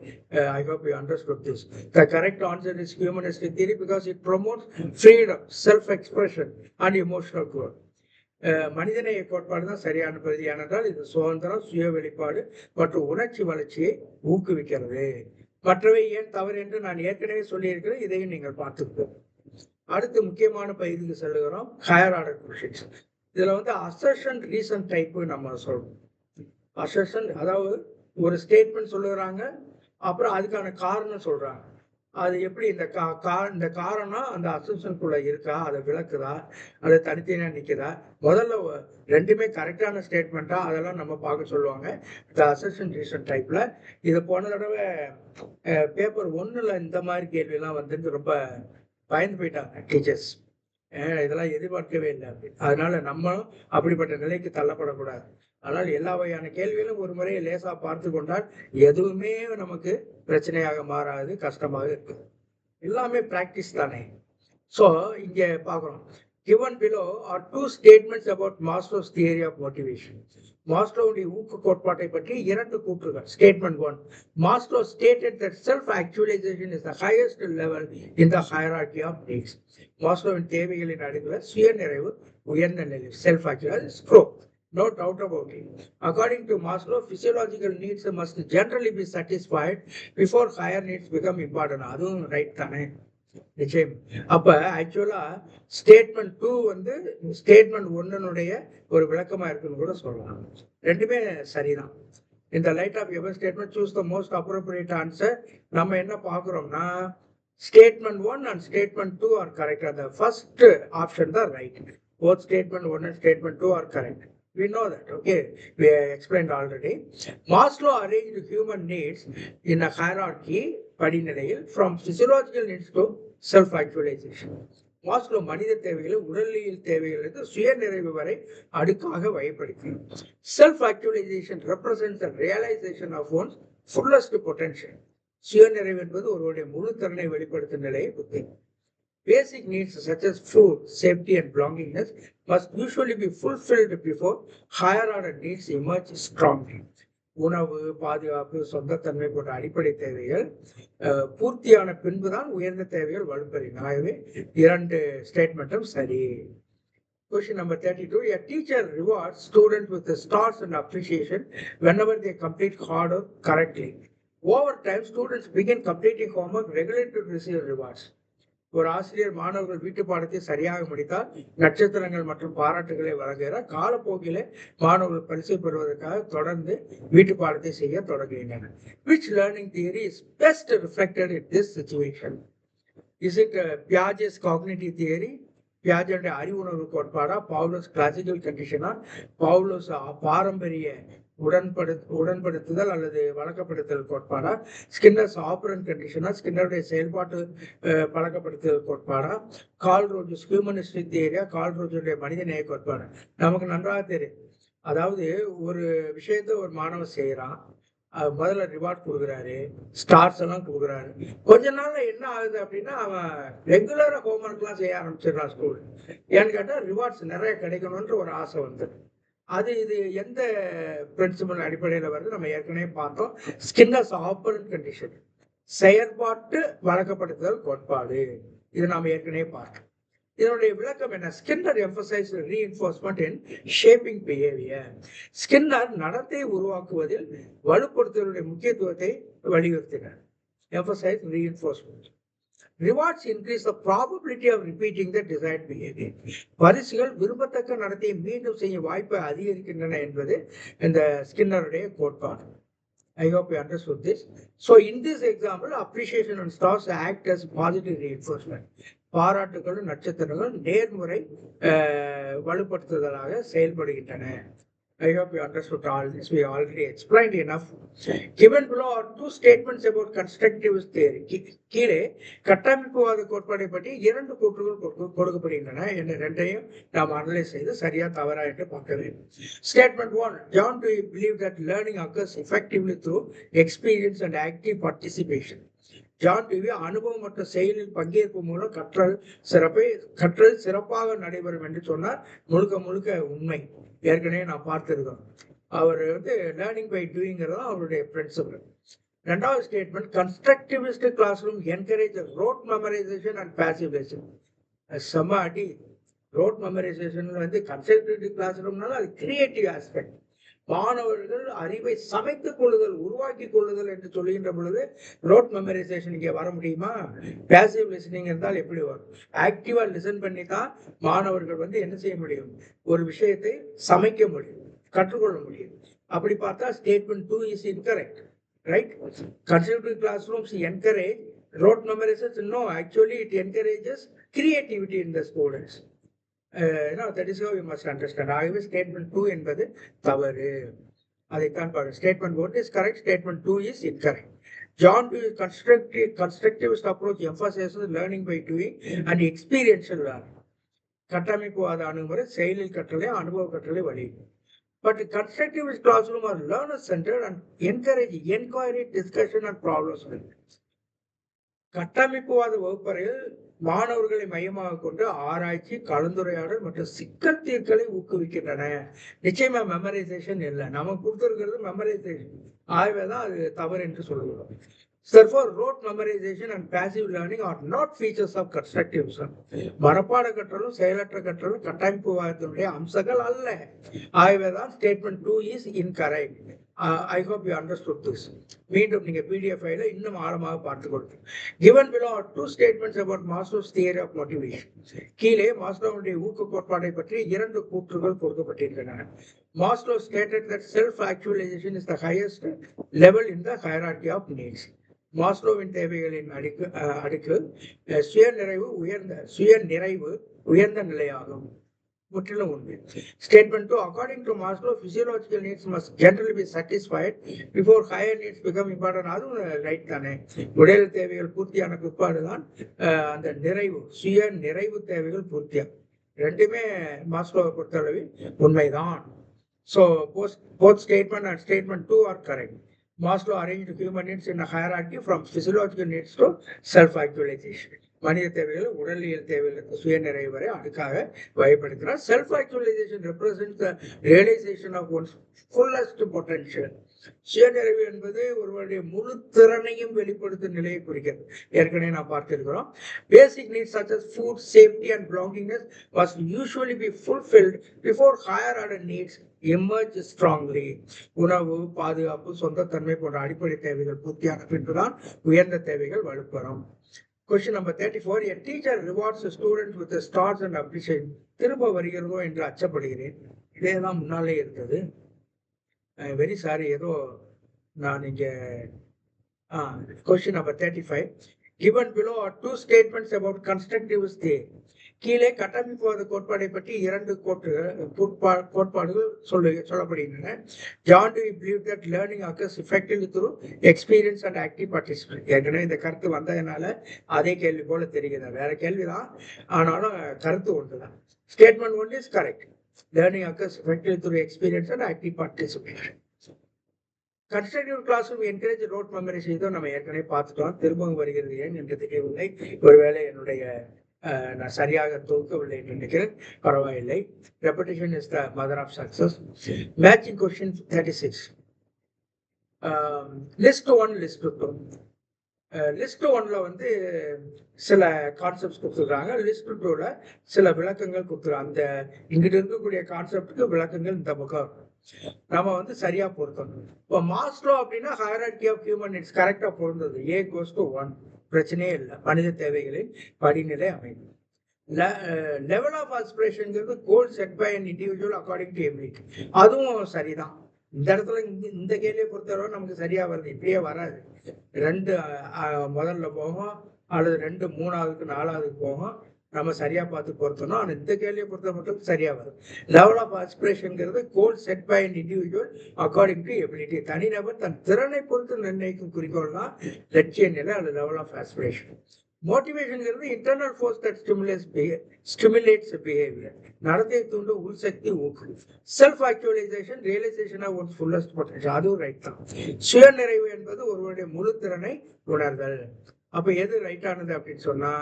I hope you understood this. The correct answer is humanistic theory because it promotes freedom, self-expression and emotional growth. மனிதநேய கோட்பாடு தான் சரியான பகுதி. ஏனென்றால் இது சுதந்திரம், சுய வெளிப்பாடு மற்றும் உணர்ச்சி வளர்ச்சியை ஊக்குவிக்கிறது. மற்றவை ஏன் தவறு என்று நான் ஏற்கனவே சொல்லியிருக்கிறேன். இதையும் நீங்கள் பார்த்துக்கோங்க. அடுத்து முக்கியமான பகுதிக்கு செல்லுகிறோம். Higher order questions. இதுல வந்து அசர்ஷன் ரீசன் டைப் நம்ம சொல்றோம். அசர்ஷன் அதாவது ஒரு ஸ்டேட்மெண்ட் சொல்லுகிறாங்க, அப்புறம் அதுக்கான காரணம் சொல்றாங்க. அது எப்படி இந்த காரணம் அந்த அசம்ஷனுக்குள்ள இருக்கா, அதை விளக்குதா, அதை தனித்தனியா நிற்குதா, முதல்ல ரெண்டுமே கரெக்டான ஸ்டேட்மெண்ட்டா, அதெல்லாம் நம்ம பார்க்க சொல்லுவாங்க இந்த அசம்ஷன் ரீசன் டைப்ல. இது போன தடவை பேப்பர் 1ல இந்த மாதிரி கேள்வியெல்லாம் வந்து ரொம்ப பயந்து போயிட்டாங்க டீச்சர்ஸ். இதெல்லாம் எதிர்பார்க்கவே இல்லை அப்படின்னு. அதனால நம்மளும் அப்படிப்பட்ட நிலைக்கு தள்ளப்படக்கூடாது. ஆனால் எல்லா வகையான கேள்விகளும் ஒரு முறையை லேசா பார்த்து கொண்டால் எதுவுமே நமக்கு பிரச்சனையாக மாறாது, கஷ்டமாக இருக்குது. எல்லாமே பிராக்டிஸ் தானே. ஸோ இங்க பார்க்குறோம். Given below are two statements about Maslow's theory of motivation. மாஸ்லோவுடைய ஊக்க கோட்பாட்டை பற்றி 2 கூற்றுகள். Statement 1. Maslow stated that self-actualization is the highest level in the hierarchy of needs. மாஸ்லோவின் தேவைகளின் அடிப்படையில் சுயநிறைவு உயர்ந்த நிலை, self-actualization is growth. No doubt about it. According to Maslow, physiological needs must generally be satisfied before higher needs become important. அதுவும் right தானே, நிச்சயம். அப்ப ஆக்சுவலா statement 2 வந்து ஸ்டேட்மெண்ட் 1னுடைய ஒரு விளக்கமா இருக்குன்னு கூட சொல்லலாம். ரெண்டுமே சரிதான். இந்த light of ever statement choose the most appropriate answer. நம்ம என்ன பார்க்குறோம்னா statement 1 and statement 2 are correct. அந்த ஃபர்ஸ்ட் ஆப்ஷன் தான் right. Both statement 1 and statement 2 are correct. We know that. Okay, we explained already. Maslow arranged human needs in a hierarchy படிநிலையில் from physiological needs to self-actualization. மாஸ்லோ மனித தேவைகளை உடலியல் தேவைகளுக்கு சுய நிறைவு வரை அடுக்காக வகைப்படுத்தினார். Self actualisation represents the realisation of one's fullest potential. சுய நிறைவு என்பது ஒருவருடைய முழு திறனை வெளிப்படுத்தும் நிலையை குறிக்கும். Basic needs such as food, safety and belongingness must usually be fulfilled before higher order needs emerge strongly. உணவு, பாதுகாப்பு, சொந்தத்தன்மை போன்ற அடிப்படை தேவைகள் பூர்த்தியான பின்புதான் உயர்ந்த தேவைகள் வலுப்பெறும். ஆகவே 2 ஸ்டேட்மெண்ட்டும் சரி. Question number 32. A teacher rewards students with the stars and appreciation whenever they complete hard work correctly. Over time, students begin completing homework regularly to receive rewards. ஒரு ஆசிரியர் மாணவர்கள் வீட்டு பாடத்தை சரியாக முடித்தால் நட்சத்திரங்கள் மற்றும் பாராட்டுகளை வழங்குகிறார். காலப்போக்கிலே மாணவர்கள் பரிசு பெறுவதற்காக தொடர்ந்து வீட்டு பாடத்தை செய்ய தொடங்குகின்றனர். Which learning theory is best reflected in this situation? Is it Piaget's cognitive theory? Piaget அறிவுணர்வு கோட்பாடா, பவுலோஸ் கிளாசிக்கல் கண்டிஷனா, பவுலோஸ் பாரம்பரிய உடன்படுத்துதல் அல்லது வழக்கப்படுத்துதல் கோட்பாடா, ஸ்கின்னர்ஸ் ஆபரண்ட் கண்டிஷனா, ஸ்கின்னருடைய செயல்பாட்டு பழக்கப்படுத்துதல் கோட்பாடா, கார்ல் ரோஜர்ஸ் ஹியூமனிஸ்டிக் தியரியா, கார்ல் ரோஜருடைய மனிதநேய கோட்பாடா? நமக்கு நன்றாக தெரியும். அதாவது ஒரு விஷயத்த ஒரு மாணவன் செய்யறான், முதல்ல ரிவார்ட் கொடுக்குறாரு, ஸ்டார்ஸ் எல்லாம் கொடுக்குறாரு. கொஞ்ச நாள்ல என்ன ஆகுது அப்படின்னா அவன் ரெகுலரா ஹோம்ஒர்க் எல்லாம் செய்ய ஆரம்பிச்சிடறான் ஸ்கூல். ஏன்னு கேட்டா ரிவார்ட்ஸ் நிறைய கிடைக்கணும்ன்ற ஒரு ஆசை வந்து இது எந்த பிரின்சிபல் அடிப்படையில வருது நம்ம ஏற்கனவே பார்த்தோம். ஸ்கின்னர்ஸ் ஆபரண்ட் கண்டிஷன், செயற்பாட்டு வழக்கப்படுத்துதல் கோட்பாடு, இது நாம ஏற்கனவே பார்த்தோம். இதனுடைய விளக்கம் என்ன? ஸ்கின்னர் எம்பசைஸ் ரீஎன்ஃபோர்ஸ்மெண்ட் இன் ஷேப்பிங் பிஹேவியர். ஸ்கின்னர் நடத்தை உருவாக்குவதில் வலுப்படுத்துவதனுடைய முக்கியத்துவத்தை வலியுறுத்தினார். Emphasise reinforcement. Rewards increase the probability of repeating the desired behavior. பரிசுகள் விரும்பத்தக்க நடத்தையை மீண்டும் செய்யும் வாய்ப்பை அதிகரிக்கின்றன என்பது இந்த ஸ்கின்னருடைய கோட்பாடு. I hope you understood this. So in this example, appreciation and stars act as positive reinforcement. பாராட்டுகளும் நட்சத்திரங்களும் நேர்முறை வலுப்படுத்துதலாக செயல்படுகின்றன. I hope you understood all this. We already explained enough. Given below are 2 statements about constructivist theory. கீழே கட்டமைப்புவாத கோட்பாடை பற்றி 2 கூற்றுகள் கொடுக்கப்படுகின்றன. என்ன ரெண்டையும் நாம் analyse செய்து சரியா தவறா என்று பார்க்க வேண்டும். Statement 1. John Dewey believed that learning occurs effectively through experience and active participation. John TV அனுபவம் மற்றும் செயலில் பங்கேற்பு மூலம் கற்றல் சிறப்பாக நடைபெறும் என்று சொன்னார். முழுக்க உண்மை. ஏற்கனவே நான் பார்த்திருக்கோம். அவர் லேர்னிங் பை டூயிங்கிறது அவருடைய பிரின்சிபல். 2வது statement, constructivist class room encourage rote memorization and passive listening. செம்ம அடி. ரோட் மெமரைசேஷன் கன்ஸ்ட்ரக்டிவ் கிளாஸ் ரூம்னால அது கிரியேட்டிவ் ஆஸ்பெக்ட். மாணவர்கள் அறிவை சமைத்துக் கொள்ளுதல், உருவாக்கி கொள்ளுதல் என்று சொல்லுகின்ற பொழுது ரோட் மெமரைசேஷன் இங்கே வர முடியுமா? பேசிவ் லிசனிங் இருந்தால் எப்படி வரும்? ஆக்டிவா லிசன் பண்ணி தான் மாணவர்கள் என்ன செய்ய முடியும்? ஒரு விஷயத்தை சமைக்க முடியும், கற்றுக்கொள்ள முடியும். அப்படி பார்த்தா statement 2 is incorrect, right? Constructive class rooms encourage rote memorization? No, actually it encourages creativity in the students. That is how you must understand. ஆகவே ஸ்டேட்மெண்ட் 2 என்பது தவறு. அதைத்தான் பாருங்க. Statement 1 is correct, statement 2 is incorrect. John Dewey's constructivist approach emphasizes learning by doing and experiential learning. கட்டமைப்புவாத அணுகுமுறை செயலில் கற்றலை, அனுபவ கற்றலை வழியும். But constructivist classroom are learner centered and encourage inquiry, discussion and problem solving. கட்டமைப்புவாத வகுப்பறையில் மாணவர்களை மையமாக கொண்டு ஆராய்ச்சி, கலந்துரையாடல் மற்றும் சிக்கல் தீர்க்கலை ஊக்குவிக்கின்றன. நிச்சயமா மெமரைசேஷன் இல்லை. நமக்கு கொடுத்திருக்கிறது மெமரைசேஷன். ஆகவேதான் அது தவறு என்று சொல்லுகிறோம். Therefore, rote memorization and passive learning are not features of constructivism. மனப்பாட கற்றலும் செயலற்ற கற்றலும் கட்டமைப்புவாதத்தினுடைய அம்சங்கள் அல்ல. ஆகவேதான் statement 2 is incorrect. I hope you understood this. மீண்டும் நீங்க PDF ஃபைல இன்னும் ஆழமாக பார்த்துக் கொடுங்க. Given below are 2 statements about Maslow's theory of motivation. கீழே மாஸ்லோவுடைய ஊக்க கோட்பாட்டை பற்றி 2 கூற்றுகள் கொடுக்கப்பட்டிருக்கின்றன. Maslow stated that self-actualization is the highest level in the hierarchy of needs. மாஸ்லோவின் தேவைகளின் அடுக்கு சுயநிறைவு உயர்ந்த நிலையாகும். முற்றிலும் உண்மை. Statement 2, according to Maslow, physiological needs must generally be satisfied before higher needs become important. அதுவும் ரைட் தானே. உடல் தேவைகள் பூர்த்தியான பிற்பாடுதான் அந்த சுய நிறைவு தேவைகள் பூர்த்தியாகும். ரெண்டுமே மாஸ்லோவை பொறுத்தளவில் உண்மைதான். So both statement and statement 2 are correct. Maslow arranged human needs in a hierarchy from physiological needs to self-actualization. மனித தேவைகள் உடலியல் தேவைகளுக்கு சுயநிறைவு வரை அடுக்காக வகைப்படுத்தினார். Self-actualization represents the realization of one's fullest potential. சுயநிறைவு என்பது ஒருவருடைய முழு திறனையும் வெளிப்படுத்தும் நிலையை குறிக்கிறது. ஏற்கனவே நான் பார்த்திருக்கிறோம். Basic needs such as food, safety and belongingness must usually be fulfilled before higher order needs emerge strongly. உணவு, பாதுகாப்பு, சொந்த தன்மை போன்ற அடிப்படை தேவைகள் பூர்த்தியான பின்புதான் உயர்ந்த தேவைகள் வலுப்பெறும். Question number 34. A teacher rewards a student with the stars and appreciation. திரும்ப வருகிறதோ என்று அச்சப்படுகிறேன். இதேதான் முன்னாலே இருந்தது. வெரி சாரி, ஏதோ நான் இங்க question number 35. Given below are two statements about constructivist theory. கீழே கட்டமைப்புவாத கோட்பாடை பற்றி இரண்டு கோட்பாடுகள் சொல்லப்படுகின்றன. John Dewey believed that learning occurs effectively through experience and active participation. ஏற்கனவே இந்த கருத்து வந்ததுனால அதே கேள்வி போல தெரிகிறது. வேற கேள்விதான், ஆனாலும் கருத்து ஒன்றுதான். Statement 1 is correct. Learning occurs effectively through experience and active participation. Constructive classroom encourage rote memorization. இதை நம்ம ஏற்கனவே பார்த்துட்டோம். திரும்பவும் வருகிறது ஏன் என்று தெரியவில்லை. ஒருவேளை என்னுடைய நான் சரியாக தொகுக்கவில்லை என்று நினைக்கிறேன். பரவாயில்லை. Repetition is the mother of success. Matching question 36. List 1, list 2. List 1ல வந்து சில கான்செப்ட்ஸ் கொடுத்துருக்காங்க. லிஸ்ட் 2ல சில விளக்கங்கள் கொடுத்துருக்காங்க. அந்த இங்கிட்ட இருக்கக்கூடிய கான்செப்டுக்கு விளக்கங்கள் இந்த பக்கம் நம்ம வந்து சரியா பொருத்தணும். இப்போ மாஸ்லோ அப்படின்னா ஹைரார்கி ஆஃப் ஹியூமன் நீட்ஸ் கரெக்டா பொருந்தது. A goes to 1, பிரச்சனையே இல்லை. மனித தேவைகளின் படிநிலை அமைப்பு. லெவல் ஆஃப் ஆஸ்பிரேஷன்ங்கிறது goal set by an individual according to ability. அதுவும் சரிதான். இந்த இடத்துல இந்த கேள்வியை பொறுத்தவரை நமக்கு சரியா வருது. இப்படியே வராது. 2 முதல்ல போகும், அல்லது 2 3ஆவதுக்கு 4ஆவதுக்கு போகும். நம்ம சரியா பார்த்து பொறுத்தணும். ஆனால் இந்த கேள்வியை பொறுத்த மட்டும் சரியா வரும். லெவல் ஆஃப் ஆஸ்பிரேஷன்ங்கிறது goal set by an individual according to ability. தனிநபர் தன் திறனை பொறுத்து நிர்ணயிக்கும் குறிக்கோள் தான் லட்சிய நிலை அல்லது லெவல் ஆஃப் ஆஸ்பிரேஷன். மோட்டிவேஷன்ங்கிறது internal force that stimulates behaviour. நடத்தை தூண்டு உள்சக்தி ஊக்கு. Self actualisation realisation of one's fullest potential. அதுவும் ரைட் தான். சுயநிறைவு என்பது ஒருவருடைய முழு திறனை உணர்தல். அப்ப எது ரைட் ஆனது அப்படின்னு சொன்னா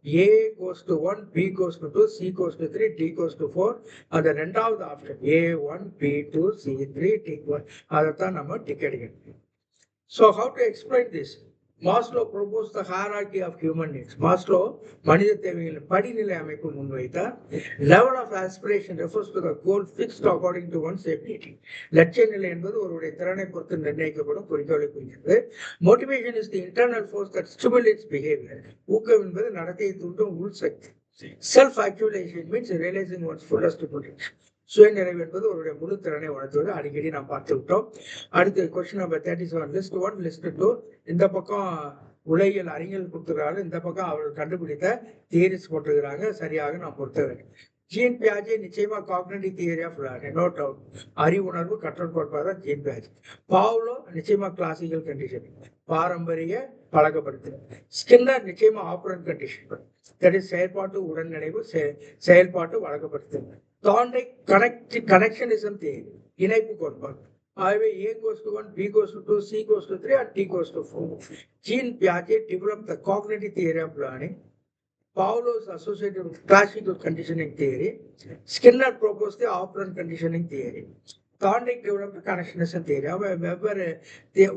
A goes to 1, B goes to 2, C goes to 3, D goes to 4. அந்த ரெண்டாவது option A1, B2, C3, D1. அதைத்தான் நம்ம டிக் அடிக்கணும். So how to explain this? Maslow proposed the hierarchy of human needs. Maslow மனித தேவைகளின் படிநிலை அமைப்பு முன்வைத்தார். Level of aspiration refers to the goal fixed according to one's ability. லட்சிய நிலை என்பது ஒருவருடைய திறனை பொறுத்து நிர்ணயிக்கப்படும் குறிக்கோளை குறிக்கிறது. Motivation is the internal force that stimulates behavior. ஊக்கம் என்பது நடத்தையை தூண்டும் உள் சக்தி. Self actualization means realizing one's fullest potential. சுயநிறைவு என்பது ஒருவருடைய முழு திறனை உணர்த்துவது. அடிக்கடி நாம் பார்த்து விட்டோம். அடுத்து கொஸ்டின் நம்பர் 37. List 1, list 2. இந்த பக்கம் உலகியல் அறிஞர்கள் கொடுத்துருக்காங்க, இந்த பக்கம் அவர்கள் கண்டுபிடித்த தியரிஸ் போட்டுக்கிறாங்க. சரியாக நாம் பொறுத்த வேண்டும். ஜீன் பியாஜே நிச்சயமா cognitive theory of learning, no doubt. அறிவுணர்வு கற்றல் கோட்பாடு தான் ஜீன் பியாஜே. பாவ்லோ நிச்சயமா கிளாசிக்கல் கண்டிஷன், பாரம்பரிய பழக்கப்படுத்துதல். ஸ்கின்னர் நிச்சயமா ஆப்பரண்ட் கண்டிஷன், தட் இஸ் செயல்பாட்டு உடன்நினைவு, செயல்பாட்டு வழக்கப்படுத்துதல். தாண்டை கனெக்ஷனிசம் தியரி, இணைப்பு கோட்பாடு. ஆகவே A goes to 1, B goes to 2, C goes to 3, and D goes to 4. Jean Piaget developed the cognitive theory of learning. Pavlov's associated with classical conditioning theory. Skinner proposed the operant conditioning theory. Thorndike developed connectionism theory.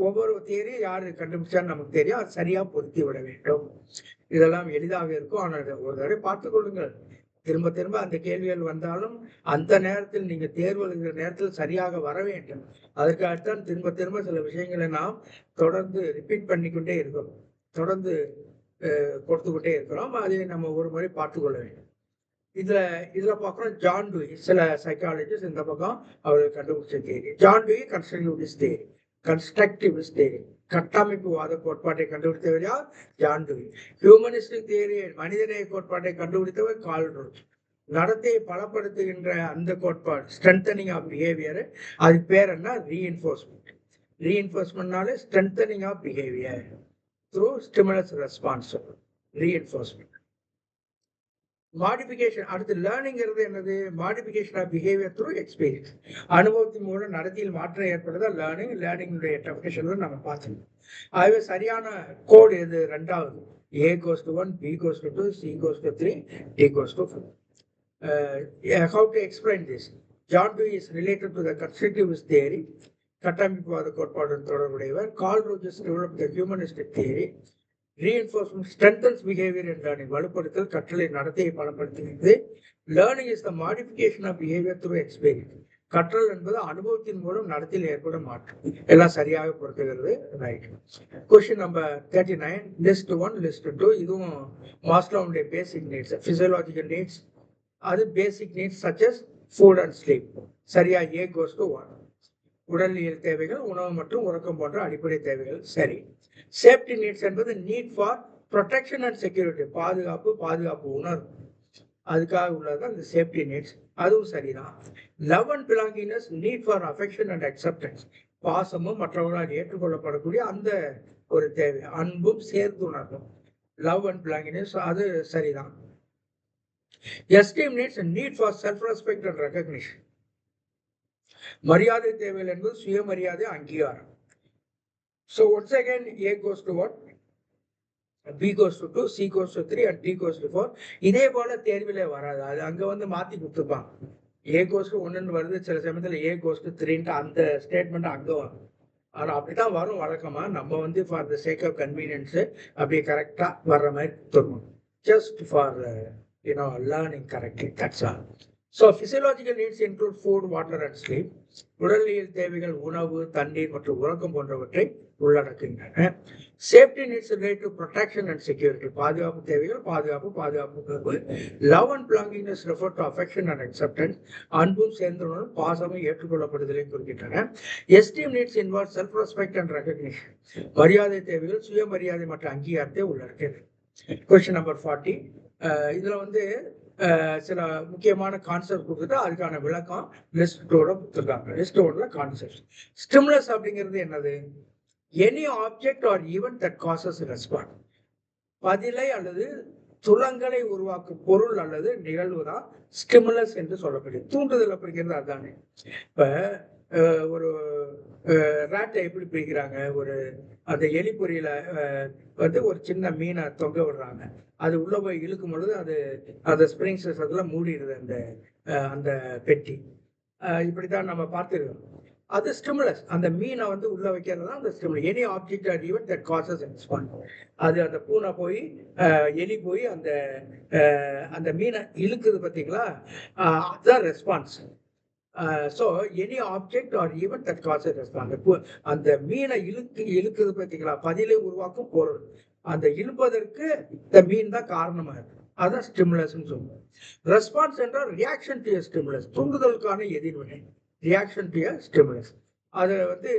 ஒவ்வொரு theory யார் கண்டுபிடிச்சா நமக்கு தெரியும். அது சரியா பொருத்தி விட வேண்டும். இதெல்லாம் எளிதாக இருக்கும். ஆனால் ஒரு தடவை பார்த்துக் கொள்ளுங்கள். திரும்ப திரும்ப அந்த கேள்விகள் வந்தாலும் அந்த நேரத்தில் நீங்க தேர்வு எழுதுகிற நேரத்தில் சரியாக வர வேண்டும். அதற்காகத்தான் திரும்ப திரும்ப சில விஷயங்களை நாம் தொடர்ந்து ரிப்பீட் பண்ணிக்கொண்டே இருக்கிறோம், தொடர்ந்து கொடுத்துக்கிட்டே இருக்கிறோம். அதை நம்ம ஒரு முறை பார்த்து கொள்ள வேண்டும். இதுல பார்க்கிறோம் ஜான் டூயி, சில சைக்காலஜிஸ்ட் இந்த பக்கம் அவர்கள் கண்டுபிடிச்ச தேரி. ஜான் டூயி கன்ஸ்ட்ரக்டிவிஸ்ட் தேரி, கட்டமைப்புவாத கோட்பாட்டை கண்டுபிடித்தவர் யார்? John Dewey. ஹியூமனிஸ்டிக் தியரி, மனிதநேய கோட்பாட்டை கண்டுபிடித்தவர் கார்ல் ரோச். நடத்தையை பலப்படுத்துகின்ற அந்த கோட்பாடு ஸ்ட்ரென்தனிங் ஆஃப் பிஹேவியர், அது பேர் என்ன? ரீஎன்ஃபோர்ஸ்மெண்ட். ரீஎன்ஃபோர்ஸ்மெண்ட்னாலே strengthening of behaviour through stimulus response, reinforcement. Modification, அடுத்து லேர்னிங்கிறது என்னது? Modification of behaviour through experience. அனுபவத்தின் மூலம் நடத்தையில் மாற்றம் ஏற்படுதா லேர்னிங். லேர்னிங்குடைய டெஃபினிஷன் நம்ம பார்த்துக்கணும். ஆகவே சரியான கோடு எது? ரெண்டாவது. A goes to 1, B goes to 2, C goes to 3, D goes to 4. How to explain this? John Dewey is related to the constructivist theory. கட்டமைப்புவாத கோட்பாடுடன் தொடர்புடையவர். Carl Rogers develop the humanistic theory. Reinforcement strengthens behaviour என்ற வலுப்படுத்தல் கற்றலை நடத்தையை பலப்படுத்துகிறது. Learning is the modification of behaviour through experience. கற்றல் என்பது அனுபவத்தின் மூலம் நடத்தையில் ஏற்படும் மாற்றம். எல்லாம் சரியாக பொறுத்துகிறது. Right. Question number 39. List 1, list 2. இதுவும் மாஸ்லோவுடைய பேசிக் நீட்ஸ், பிசியோலாஜிக்கல் நீட்ஸ். அது basic needs such as food and sleep. சரியா? A goes to 1. உடலியல் தேவைகள், உணவு மற்றும் உறக்கம் போன்ற அடிப்படை தேவைகள். சரி. சேஃப்டி நீட்ஸ் என்பது need for protection and security, பாதுகாப்பு உணர்வு, அதுக்காக உள்ளது அந்த சேஃப்டி நீட்ஸ். அதுவும் சரிதான். Love and belongingness, need for affection and acceptance, பாசமும் மற்றவர்களால் ஏற்றுக்கொள்ளப்படக்கூடிய அந்த ஒரு தேவை, அன்பும் சேர்த்து உணர்வும். லவ் அண்ட் பிலாங்கிங்னஸ், அது சரிதான். Esteem needs, need for self respect and recognition, மரியாதை தேவைகள் என்பது சுயமரியாதை, அங்கீகாரம். So once again, A goes to what? B goes to 2, C goes to 3 and D goes to 4. இதே போல தேர்விலே வராது, அது அங்க வந்து மாத்தி கொடுத்துப்பாங்க. A goes to 1 வருது, சில சமயத்துல A goes to 3 அந்த ஸ்டேட்மெண்ட் அங்க வரும். ஆனா அப்படித்தான் வரும் வழக்கமா. நம்ம வந்து for the sake of convenience அப்படியே கரெக்டா வர்ற மாதிரி தருவோம். Just for learning correctly, that's all. So physiological needs include food, water and sleep. உடலியல் தேவைகள் உணவு, தண்ணீர் மற்றும் உறக்கம் போன்றவற்றை உள்ளடக்குகின்றன. Safety needs relate to protection and security, பாதுகாப்பு தேவைகள், பாதுகாப்பு. Love and belongingness refer to affection and acceptance, அன்பும் சேர்ந்துடன் பாசமும் ஏற்றுக்கொள்ளப்படுதலை குறிக்கின்றன. Esteem needs involve self respect and recognition, மரியாதை தேவைகள், சுயமரியாதை மற்றும் அங்கீகாரத்தை உள்ளடக்கியது. Question number 40. இதுல வந்து சில முக்கியமான கான்செப்ட் கொடுத்துட்டு அதுக்கான விளக்கம் லிஸ்டோட கொடுத்துருக்காங்க. லிஸ்டோட கான்செப்ட். ஸ்டிமுலஸ் அப்படிங்கிறது என்னது? Any object or event that causes response, பதிலை அல்லது துலங்களை உருவாக்கும் பொருள் அல்லது நிகழ்வு தான் ஸ்டிமுலஸ் என்று சொல்லப்படுது. தூண்டுதல் அப்படிங்கிறது அதுதானே. இப்ப ஒரு ராட்டை எப்படி பிரிக்கிறாங்க? ஒரு அந்த எலி பொறியில வந்து ஒரு சின்ன மீனை தொங்க விடுறாங்க, அது உள்ள போய் இழுக்கும் பொழுது அது அந்த ஸ்ப்ரிங்ஸ் அதெல்லாம் மூடிடுது அந்த அந்த பெட்டி. இப்படித்தான் நம்ம பார்த்துருக்கோம். அது ஸ்டிமுலஸ். அந்த மீனை வந்து உள்ள வைக்கிறது தான் அந்த stimulus. Any object or event that causes response. அது அந்த பூனை போய் எலி போய் அந்த அந்த மீனை இழுக்குது பார்த்தீங்களா, அதுதான் response. So any object or event that causes response. அந்த மீனை இழுக்குது பார்த்தீங்களா, பதிலை உருவாக்கும் பொருள், அந்த இழுப்பதற்கு இந்த மீன் தான் காரணமா இருக்கு, அதான் ஸ்டிமுலஸ் சொல்லுவோம். ரெஸ்பான்ஸ் என்றால் ரியாக்ஷன் டு ஸ்டிமுலஸ், தூண்டுதலுக்கான எதிர்வினை, ரியாக்ஷன் டு ஸ்டிமுலஸ். அதை வந்து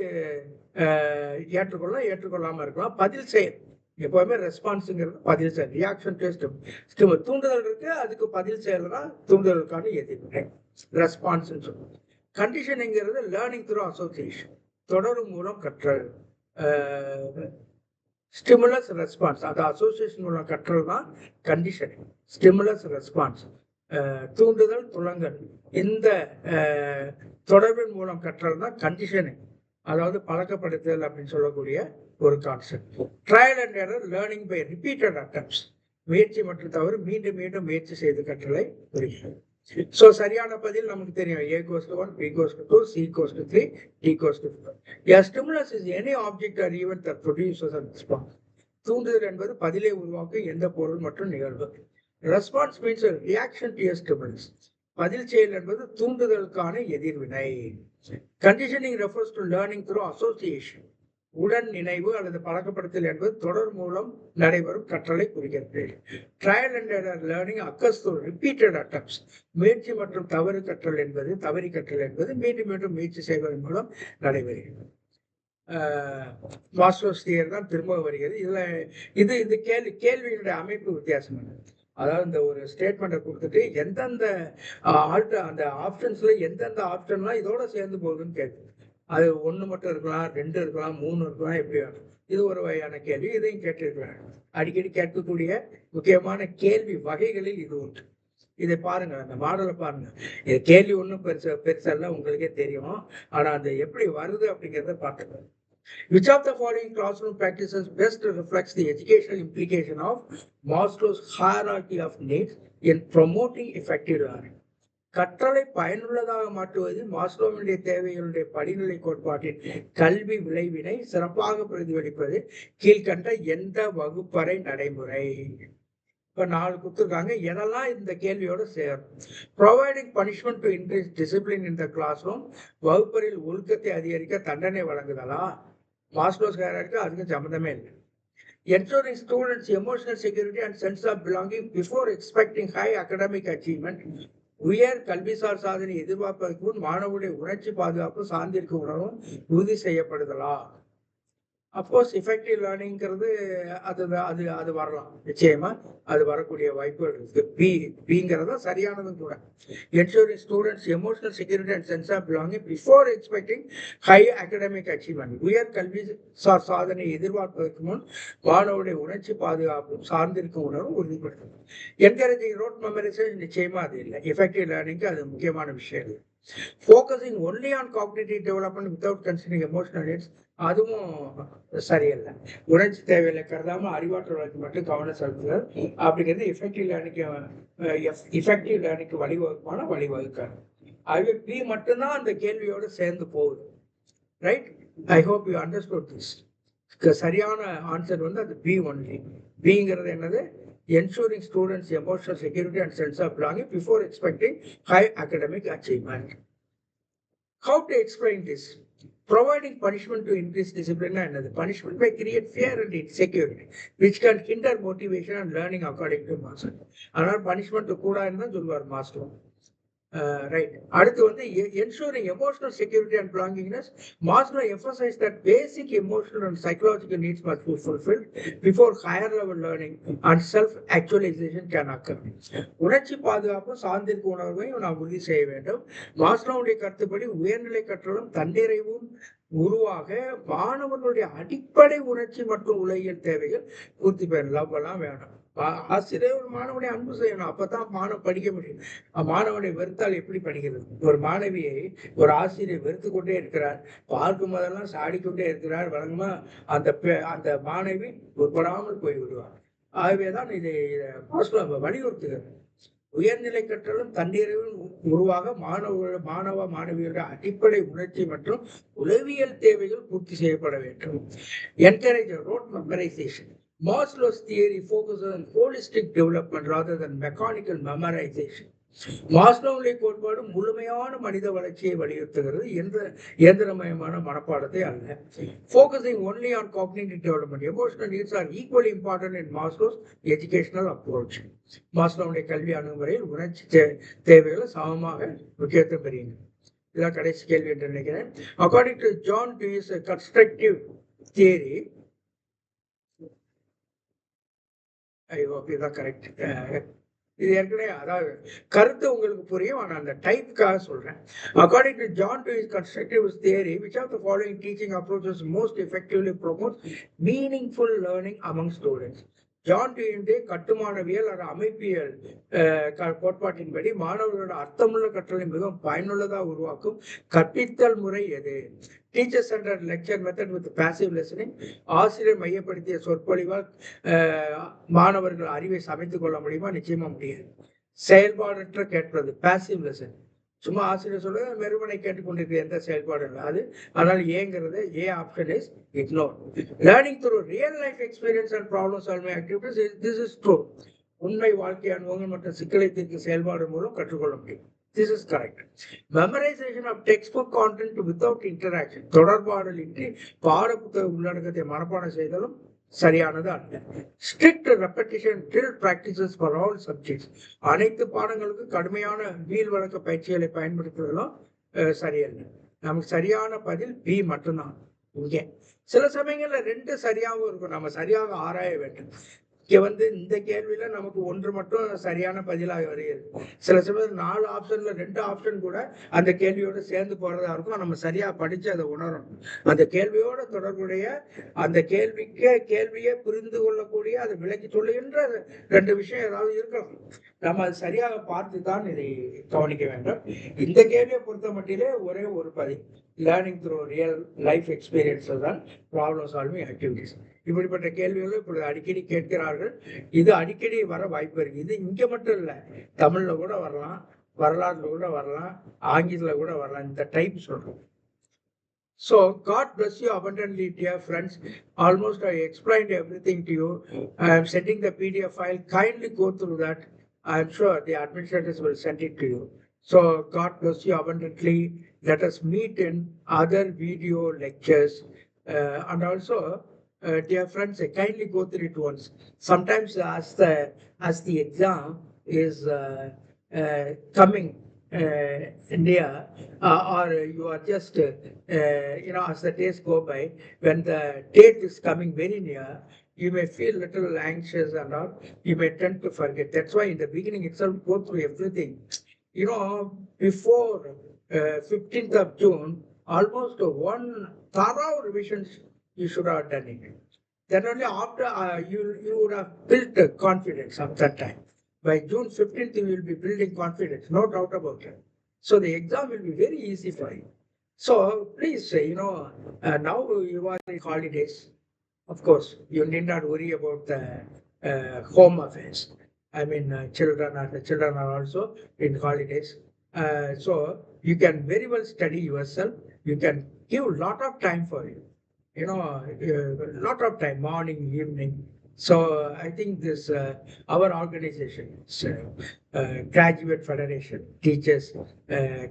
ஏற்றுக்கொள்ளாம இருக்கலாம். பதில் செயல் எப்பவுமே ரெஸ்பான்ஸுங்கிறது பதில் செயல். ரியாக்ஷன் டு ஸ்டிமுலஸ், தூண்டுதல் இருக்கு, அதுக்கு பதில் செயல் தான் தூண்டுதலுக்கான எதிர்வினை, ரெஸ்பான்ஸ் சொல்லுவோம். கண்டிஷனிங்கிறது லேர்னிங் த்ரூ அசோசியேஷன், தொடரும் மூலம் கற்றல். ஸ்டிமுலஸ் ரெஸ்பான்ஸ், அது அசோசியேஷன் மூலம் கற்றல் தான் கண்டிஷனிங். ஸ்டிமுலஸ் ரெஸ்பான்ஸ், தூண்டுதல் துலங்கல், இந்த தொடர்பின் மூலம் கற்றல் தான் கண்டிஷனிங், அதாவது பழக்கப்படுத்துதல் அப்படின்னு சொல்லக்கூடிய ஒரு concept. Trial and error, learning by repeated attempts, முயற்சி மற்றும் தவறு, மீண்டும் மீண்டும் முயற்சி செய்து கற்றலை குறிக்கிறது. So சரியான பதில் நமக்கு தெரியும். A goes to 1, B goes to 2, C goes to 3, D goes to 4. A stimulus is any object or event that produces a response. தூண்டுதல் என்பது பதிலை உருவாக்கும் எந்த பொருள் மற்றும் நிகழ்வு. Response means a reaction to a stimulus. பதில் செயல் என்பது தூண்டுதலுக்கான எதிர்வினை. Conditioning refers to learning through association. உடன் நினைவு அல்லது பழக்கப்படுத்தல் என்பது தொடர் மூலம் நடைபெறும் கற்றலை குறிக்கிறது. Trial and error learning occurs through repeated attempts. முயற்சி மற்றும் தவறி கற்றல் என்பது மீண்டும் மீண்டும் முயற்சி செய்வதன் மூலம் நடைபெறுகிறது. மாஸ்லோஸ் தியரி தான் திரும்ப வருகிறது. இதுல இந்த கேள்வியினுடைய அமைப்பு வித்தியாசம். அதாவது இந்த ஒரு ஸ்டேட்மெண்ட்டை கொடுத்துட்டு எந்தெந்த அந்த ஆப்ஷன்ஸ்ல எந்தெந்த ஆப்ஷன்லாம் இதோட சேர்ந்து போகுதுன்னு கேட்குது. அது 1 மட்டும் இருக்கலாம், 2 இருக்கலாம், 3 இருக்கலாம், எப்படி வேணும். இது ஒரு வகையான கேள்வி. இதையும் கேட்டிருக்கிறாங்க. அடிக்கடி கேட்கக்கூடிய முக்கியமான கேள்வி வகைகளில் இது ஒன்று. இதை பாருங்க, அந்த மாடலை பாருங்க. இது கேள்வி ஒன்றும் பெருசெல்லாம் உங்களுக்கே தெரியும். ஆனா அது எப்படி வருது அப்படிங்கிறத பார்த்துக்கோங்க. Which of the following classroom practices best reflects the educational implication of Maslow's hierarchy of needs in promoting effective learning? கற்றலை பயனுள்ளதாக மாற்றுவது மாஸ்லோவினுடைய தேவைகளுடைய படிநிலை கோட்பாட்டின் கல்வி விளைவினை சிறப்பாக பிரதிபலிப்பது கீழ்கண்ட எந்த வகுப்பறை நடைமுறை. இப்ப 4 கொடுத்துருக்காங்க. எதெல்லாம் இந்த கேள்வியோட சேரும்? Providing punishment to increase discipline in the class room. வகுப்பறையில் ஒழுக்கத்தை அதிகரிக்க தண்டனை வழங்குதலா? மாஸ்லோஸ் ஹைரார்கி அதுக்கு சம்மந்தமே இல்லை. Ensuring students emotional security and sense of belonging before expecting high academic achievement. உயர் கல்விசார் சாதனை எதிர்பார்ப்பதற்கு முன் மாணவருடைய உணர்ச்சி பாதுகாப்பு சார்ந்திருக்க உணவும் உறுதி செய்யப்படுதலா? அப்கோர்ஸ் எஃபெக்டிவ் லேர்னிங்கிறது அது வரலாம், நிச்சயமா அது வரக்கூடிய வாய்ப்புகள் இருக்கு. பிங்கிறத சரியானதும் கூட. Ensuring students emotional security and sense of belonging before expecting high academic achievement. உயர் கல்வி சாதனை எதிர்பார்ப்பதற்கு முன் மாணவருடைய உணர்ச்சி பாதுகாப்பும் சார்ந்திருக்கும் உணர்வும் உறுதிப்படுத்தும். என்கரேஜிங் ரோட் மெமரைசேஷன் நிச்சயமா அது இல்லை. எஃபெக்டிவ் லேர்னிங்க்கு அது முக்கியமான விஷயம் இல்லை. Focusing only on cognitive development without considering emotional needs, அதுவும் சரியில்லை. உணர்ச்சி தேவையில்லை கருதாம அறிவாற்றல் வளர்ச்சி மட்டும் கவனம் செலுத்துதல் அப்படிங்கிறது எஃபெக்டிவ் லேர்னிங்க்கு வழிவகுக்காது. ஆகவே பி மட்டும்தான் அந்த கேள்வியோட சேர்ந்து போகுது. Right? I hope you understood this. சரியான ஆன்சர் அது பி ஒன்லி. பிங்கிறது என்னது? Ensuring students emotional security and sense of belonging before expecting high academic achievement. How to explain this? Providing punishment to increase discipline and the punishment may create fear and insecurity, which can hinder motivation and learning according to master. Another punishment to kuda enna solvar master. Right. அடுத்து ensuring emotional security and belongingness. Maslow emphasized that basic emotional and psychological needs must be fulfilled before higher level learning and self-actualization can occur. உணர்ச்சி பாதுகாப்பு சார்ந்திருக்க உணர்வையும் நாம் உறுதி செய்ய வேண்டும். மாஸ்லோவுடைய கருத்துப்படி உயர்நிலை கற்றலும் தன்னிறைவும் உருவாக மாணவர்களுடைய அடிப்படை உணர்ச்சி மற்றும் உலகியல் தேவைகள் பூர்த்தி பெறலாம் வேணும். ஆசிரியர் ஒரு மாணவனை அன்பு செய்யணும், அப்பதான் மாணவன் படிக்க முடியும். மாணவனை வெறுத்தால் எப்படி படிக்கிறது? ஒரு மாணவியை ஒரு ஆசிரியர் வெறுத்து கொண்டே இருக்கிறார், பார்க்கும் போதெல்லாம் சாடிக்கொண்டே இருக்கிறார், வழங்கமா அந்த மாணவி உட்படாமல் போய் விடுவார். ஆகவேதான் இதை வலியுறுத்துகிறது. உயர்நிலை கற்றலும் தன்னிறைவும் உருவாக மாணவ மாணவியருடைய அடிப்படை உணர்ச்சி மற்றும் உளவியல் தேவைகள் பூர்த்தி செய்யப்பட வேண்டும். Encourage rote memorisation. Maslow's theory focuses on holistic development rather than mechanical memorization. மாஸ்லோவுடைய கோட்பாடு முழுமையான மனித வளர்ச்சியை வலியுறுத்துகிறது, இயந்திரமயமான மனப்பாடத்தை அல்ல. Focusing only on cognitive development, emotional needs are equally important in Maslow's educational approach. மாஸ்லோவுடைய கல்வி அணுகுமுறையில் உணர்ச்சி தேவைகளை சமமாக முக்கியத்துவம் பெறுகிறது. இதான் கடைசி கேள்வி என்று நினைக்கிறேன். According to John Dewey's constructive theory, I hope இதுதான் கரெக்ட். இது ஏற்கனவே அதாவது கருத்து உங்களுக்கு புரியும், ஆனால் அந்த டைப்புக்காக சொல்றேன். According to John Dewey's constructivist theory, which of the following teaching approaches most effectively promotes meaningful learning among students? John டியூயினுடைய கட்டுமானவியல் அல்லது அமைப்பியல் கோட்பாட்டின்படி மாணவர்களோட அர்த்தமுள்ள கற்றலை மிகவும் பயனுள்ளதாக உருவாக்கும் கற்பித்தல் முறை எது? Teacher centred lecture method with passive listening. ஆசிரியர் மையப்படுத்திய சொற்பொழிவால் மாணவர்கள் அறிவை சமைத்துக் கொள்ள முடியுமா? நிச்சயமா முடியாது. செயல்பாடற்ற கேட்பது பாசிவ் லிசன். சும்மா ஆசிரியர் சொல்றது வெறுமனை கேட்டுக்கொண்டிருக்க எந்த செயல்பாடு இல்லை அது. அதனால ஏங்கிறது A option is ignore. Learning through real life experience and problem solving activities, this is true. உண்மை வாழ்க்கை அனுபவங்கள் மற்றும் சிக்கலை தீர்க்கும் செயல்பாடு மூலம் கற்றுக்கொள்ள முடியும். This is correct. Memorization of textbook content without interaction, தொடர்பாடல் இன்றி பாடப்புத்தக உள்ளடக்கத்தை மனப்பாடம் செய்தாலும் சரியானது அல்ல. Strict repetition drill practices for all subjects, அனைத்து பாடங்களுக்கு கடுமையான வீல் வழக்க பயிற்சிகளை பயன்படுத்துவதெல்லாம் சரியல்ல. நமக்கு சரியான பதில் பி மட்டும்தான். இங்கே சில சமயங்கள்ல 2 சரியாகவும் இருக்கும், நம்ம சரியாக ஆராய வேண்டும். இங்க இந்த கேள்வியில நமக்கு 1 மட்டும் சரியான பதிலாக வருகிறது. சில சமயம் 4 ஆப்ஷன்ல 2 ஆப்ஷன் கூட அந்த கேள்வியோட சேர்ந்து போறதா இருக்கும். நம்ம சரியா படிச்சு அதை உணரணும். அந்த கேள்வியோட தொடர்புடைய அந்த கேள்வியை புரிந்து கொள்ளக்கூடிய அதை விளக்கி சொல்லுகின்ற 2 விஷயம் ஏதாவது இருக்கணும். நம்ம அது சரியாக பார்த்து தான் இதை கவனிக்க வேண்டும். இந்த கேள்வியை பொறுத்த மட்டிலே ஒரே ஒரு பதில், learning through real life experience தான் ப்ராப்ளம் சால்விங் ஆக்டிவிட்டிஸ். இப்படிப்பட்ட கேள்விகளும் இப்பொழுது அடிக்கடி கேட்கிறார்கள். இது அடிக்கடி வர வாய்ப்பு இருக்கு. இது இங்க மட்டும் இல்லை, தமிழ்ல கூட வரலாம், வரலாறுல கூட வரலாம், ஆங்கிலத்தில் கூட வரலாம், இந்த டைப் சொல்றோம். So God bless you abundantly, dear friends. Almost I explained everything to you. I am sending the PDF file. Kindly go through that. I am sure the administrators will send it to you. So God bless you abundantly. Let us meet in other video lectures. And also, dear friends, kindly go through it once. Sometimes as the exam is coming near, or you are just as the days go by, when the date is coming very near, you may feel little anxious and all, you may tend to forget. That's why in the beginning itself, go through everything. Before 15th of June, almost one thorough revision you should have done it. Then only after you would have built confidence at that time. By June 15th, you will be building confidence, no doubt about it. So the exam will be very easy for you. So please, now you are in holidays. Of course, you need not worry about the home affairs. I mean, children are also in holidays. So you can very well study yourself. You can give a lot of time for you. Lot of time, morning, evening. So I think this our organization, Graduate Federation, Teachers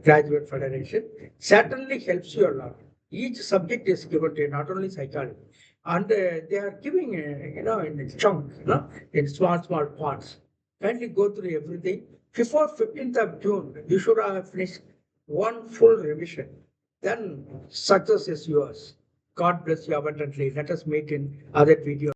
Graduate Federation, certainly helps you a lot. Each subject is given to you, not only psychology, and they are giving in chunks, in small parts. Kindly go through everything. Before 15th of June, you should have finished one full revision. Then success is yours. God bless you abundantly. Let us meet in other videos.